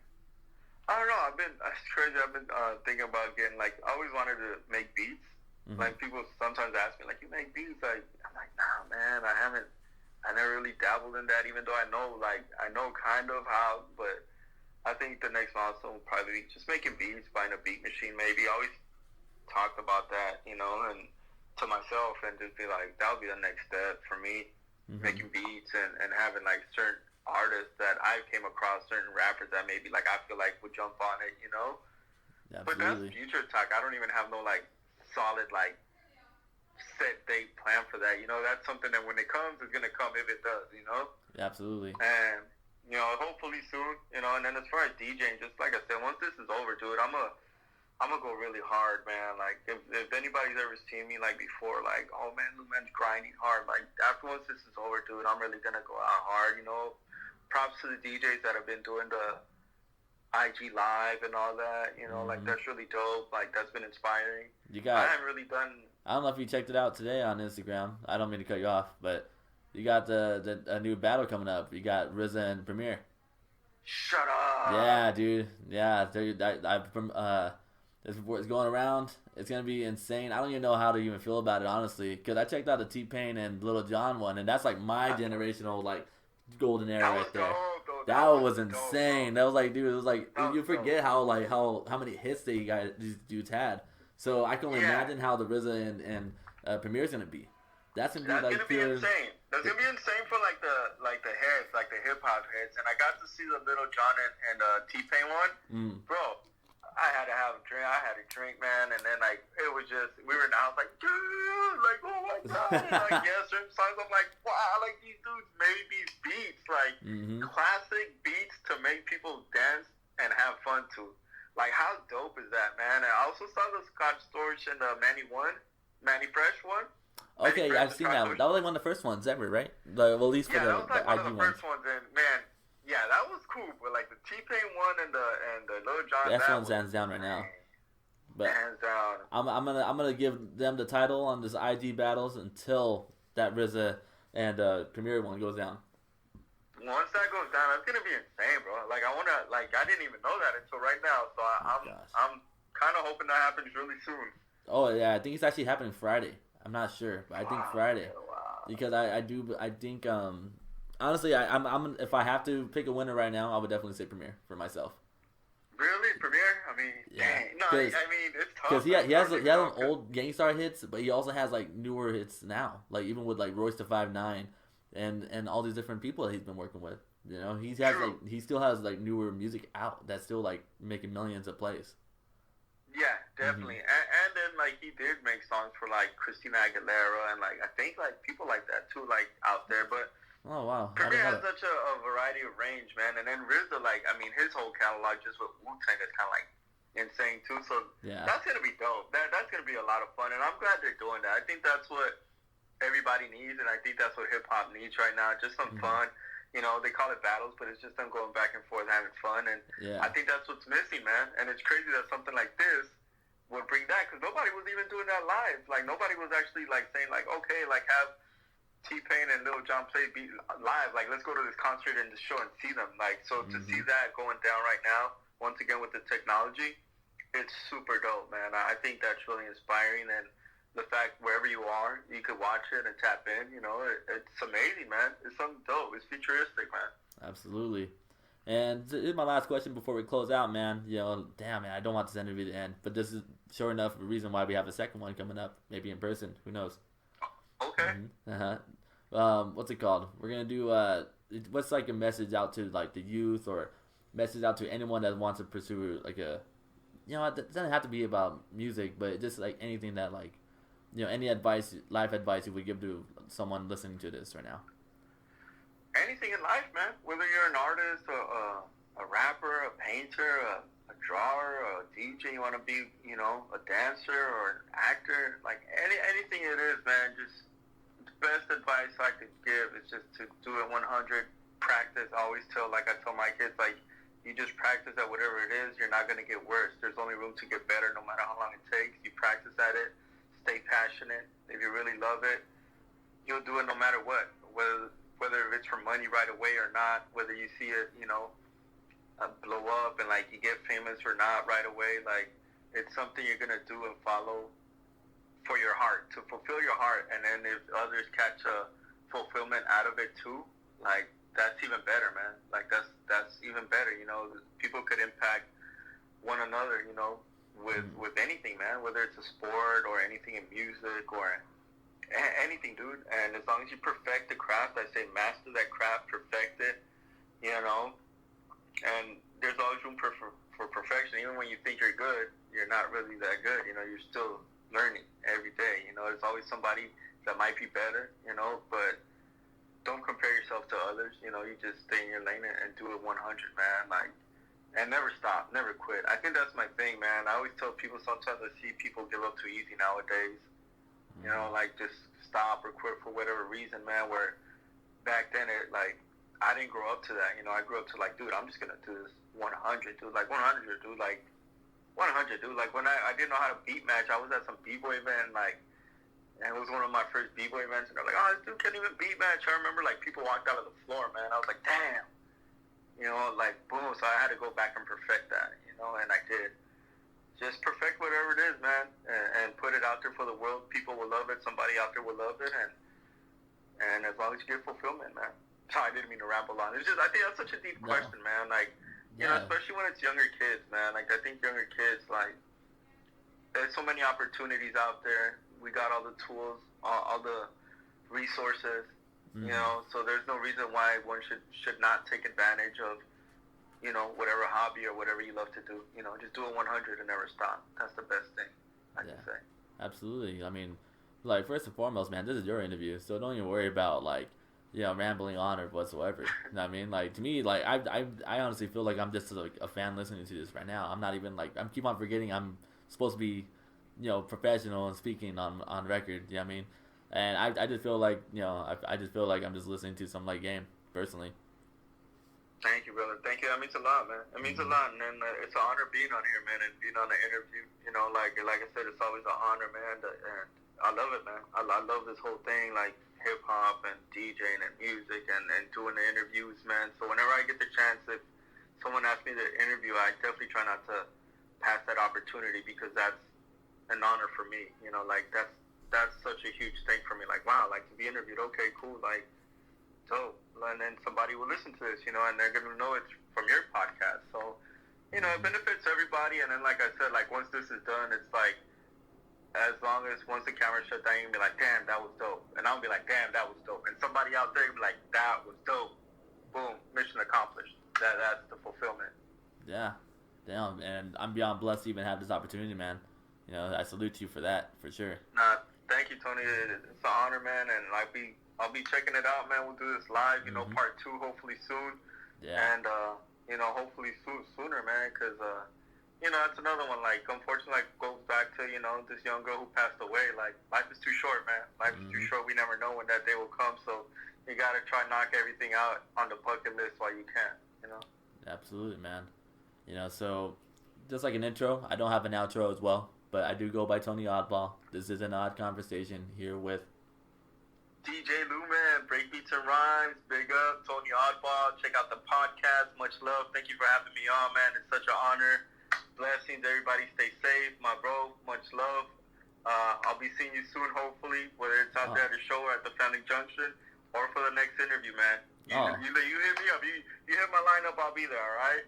S2: I don't know. It's crazy. I've been thinking about getting, like, I always wanted to make beats. Like, people sometimes ask me, like, you make beats? Like, I'm like, nah, man, I never really dabbled in that, even though I know kind of how, but I think the next milestone will probably be just making beats, buying a beat machine maybe. I always talked about that, you know, and to myself, and just be like, that would be the next step for me, making beats and having, like, certain artists that I came across, certain rappers that maybe like I feel like would jump on it, you know. Absolutely. But that's future talk. I don't even have no like solid like set date plan for that. You know, that's something that when it comes, it's gonna come if it does. You know.
S1: Absolutely.
S2: And you know, hopefully soon. You know, and then as far as DJing, just like I said, once this is over, dude, I'm gonna go really hard, man. Like if anybody's ever seen me like before, like, oh man, Luman's grinding hard. Like after once this is over, dude, I'm really gonna go out hard. You know. Props to the DJs that have been doing the IG Live and all that, you know, like that's really dope. Like that's been inspiring. I haven't really done.
S1: I don't know if you checked it out today on Instagram. I don't mean to cut you off, but you got a new battle coming up. You got RZA and Premier.
S2: Shut up.
S1: Yeah, dude. Yeah, it's going around. It's gonna be insane. I don't even know how to even feel about it, honestly, because I checked out the T-Pain and Lil Jon one, and that's like my generational like. Golden era right there. That was insane. That was like, dude, it was like you forget how many hits these dudes had. So I can only imagine how the RZA and Premier's gonna be. That's gonna be
S2: insane. That's gonna be insane for like the heads, like the hip hop heads. And I got to see the Lil Jon and T-Pain one, bro. I had to have a drink. I had a drink, man, and then like it was just we were in the house like, dude, like oh my god, like yeah, certain songs. I'm like, wow, like these dudes made these beats, like classic beats to make people dance and have fun to. Like how dope is that, man? And I also saw the Scotch Storch and the Manny Fresh one.
S1: Okay, I've seen that one. That was like one of the first ones ever, right? Like, well, at least for
S2: that was like one of the first ones, and man. Yeah, that was cool, but like the T-Pain one and the Lil Jon,
S1: that one's hands down right now. But
S2: hands down.
S1: I'm gonna give them the title on this IG battles until that RZA and Premier one goes down.
S2: Once that goes down, that's gonna be insane, bro. Like I didn't even know that until right now, so I'm kind of hoping that happens really soon.
S1: Oh yeah, I think it's actually happening Friday. I'm not sure, but I think Friday because I think honestly, I'm if I have to pick a winner right now, I would definitely say Premier for myself.
S2: Really, Premier? I mean, dang. No, I mean it's tough.
S1: Because he has some old Gangstar hits, but he also has like newer hits now. Like even with like Royce da 5'9" and all these different people that he's been working with. You know, he still has like newer music out that's still like making millions of plays.
S2: Yeah, definitely. And then like he did make songs for like Christina Aguilera and like I think like people like that too, like out there, but.
S1: Oh, wow.
S2: Premier has such a variety of range, man. And then RZA, like, I mean, his whole catalog just with wu-tang is kind of, like, insane, too. So that's going to be dope. That's going to be a lot of fun. And I'm glad they're doing that. I think that's what everybody needs, and I think that's what hip-hop needs right now. Just some fun. They call it battles, but it's just them going back and forth having fun. And I think that's what's missing, man. And it's crazy that something like this would bring that, because nobody was even doing that live. Like, nobody was actually, like, saying, like, okay, like, have T-Pain and Lil Jon play beat live. Like, let's go to this concert and the show and see them. Like, so to see that going down right now, once again with the technology, it's super dope, man. I think that's really inspiring. And the fact wherever you are, you could watch it and tap in. It's amazing, man. It's something dope. It's futuristic, man.
S1: Absolutely. And this is my last question before we close out, man. Damn, man, I don't want this interview to end, but this is sure enough a reason why we have a second one coming up, maybe in person. Who knows?
S2: Okay.
S1: What's it called? We're gonna do what's like a message out to like the youth, or message out to anyone that wants to pursue like it doesn't have to be about music, but just like anything that like. Any advice, life advice you would give to someone listening to this right now?
S2: Anything in life, man. Whether you're an artist, a rapper, a painter, a drawer, a DJ, you want to be, a dancer or an actor, like anything it is, man. Just the best advice I could give is just to do it 100. Practice. I always tell my kids, like, you just practice at whatever it is. You're not going to get worse. There's only room to get better, no matter how long it takes. You practice at it. Stay passionate. If you really love it, you'll do it no matter what. Whether it's for money right away or not, whether you see it, blow up and like you get famous or not right away, like it's something you're gonna do and follow for your heart, to fulfill your heart. And then if others catch a fulfillment out of it too, like that's even better, man. Like that's even better. People could impact one another, with anything, man, whether it's a sport or anything in music or anything, dude. And as long as you perfect the craft, I say master that craft, perfect it, and there's always room for perfection. Even when you think you're good, you're not really that good. You're still learning every day. There's always somebody that might be better, but don't compare yourself to others. You just stay in your lane and do it 100, man. Like, and never stop, never quit. I think that's my thing, man. I always tell people, sometimes I see people give up too easy nowadays. Like just stop or quit for whatever reason, man. Where back then, I didn't grow up to that. I grew up to like, dude, I'm just going to do this 100, dude. Like 100, dude. Like 100, dude. Like when I didn't know how to beat match, I was at some B-boy event, and it was one of my first B-boy events. And they're like, oh, this dude can't even beat match. I remember like people walked out of the floor, man. I was like, damn. Like, boom, so I had to go back and perfect that, and I did. Just perfect whatever it is, man, and put it out there for the world. People will love it. Somebody out there will love it, and as long as you get fulfillment, man. I didn't mean to ramble on. It's just, I think that's such a deep question, man. Like, especially when it's younger kids, man. Like, I think younger kids, like, there's so many opportunities out there. We got all the tools, all the resources. So there's no reason why one should not take advantage of, whatever hobby or whatever you love to do. Just do it 100 and never stop. That's the best thing I can say.
S1: Absolutely. I mean, like, first and foremost, man, this is your interview, so don't even worry about, like, rambling on or whatsoever. You know what I mean? Like, to me, like, I honestly feel like I'm just like a fan listening to this right now. I'm not even, like, I'm keep on forgetting I'm supposed to be, professional and speaking on record. You know what I mean? And I just feel like, I just feel like I'm just listening to some, like, game, personally.
S2: Thank you, brother. Thank you. That means a lot, man. It means a lot. And then it's an honor being on here, man, and being on the interview. Like I said, it's always an honor, man. And I love it, man. I love this whole thing, like hip-hop and DJing and music and doing the interviews, man. So whenever I get the chance, if someone asks me to interview, I definitely try not to pass that opportunity, because that's an honor for me. Like that's such a huge thing for me. Like, wow, like to be interviewed, okay, cool, like, dope. And then somebody will listen to this, and they're going to know it's from your podcast. So, it benefits everybody. And then, like I said, like once this is done, it's like, as long as once the camera shut down, you can be like, damn, that was dope. And I'll be like, damn, that was dope. And somebody out there will be like, that was dope. Boom, mission accomplished. That's the fulfillment.
S1: Yeah, damn. And I'm beyond blessed to even have this opportunity, man. I salute you for that, for sure.
S2: Nah, thank you, Tony. It's an honor, man. And I'll be checking it out, man. We'll do this live, part 2 hopefully soon.
S1: Yeah.
S2: And, hopefully sooner, man, because, that's another one. Like, unfortunately, like, goes back to, this young girl who passed away. Like, life is too short, man. Life is too short. We never know when that day will come. So, you gotta try and knock everything out on the bucket list while you can, you know?
S1: Absolutely, man. You know, so just like an intro, I don't have an outro as well, but I do go by Tony Awdball. This is an odd conversation here with
S2: DJ Luman, Breakbeats and Rhymes, big up, Tony Awdball. Check out the podcast. Much love. Thank you for having me on, man. It's such an honor. Blessings. Everybody stay safe, my bro. Much love. I'll be seeing you soon, hopefully, whether it's out there at the show or at the Family Junction or for the next interview, man. You hit me up. You hit my lineup, I'll be there, all right?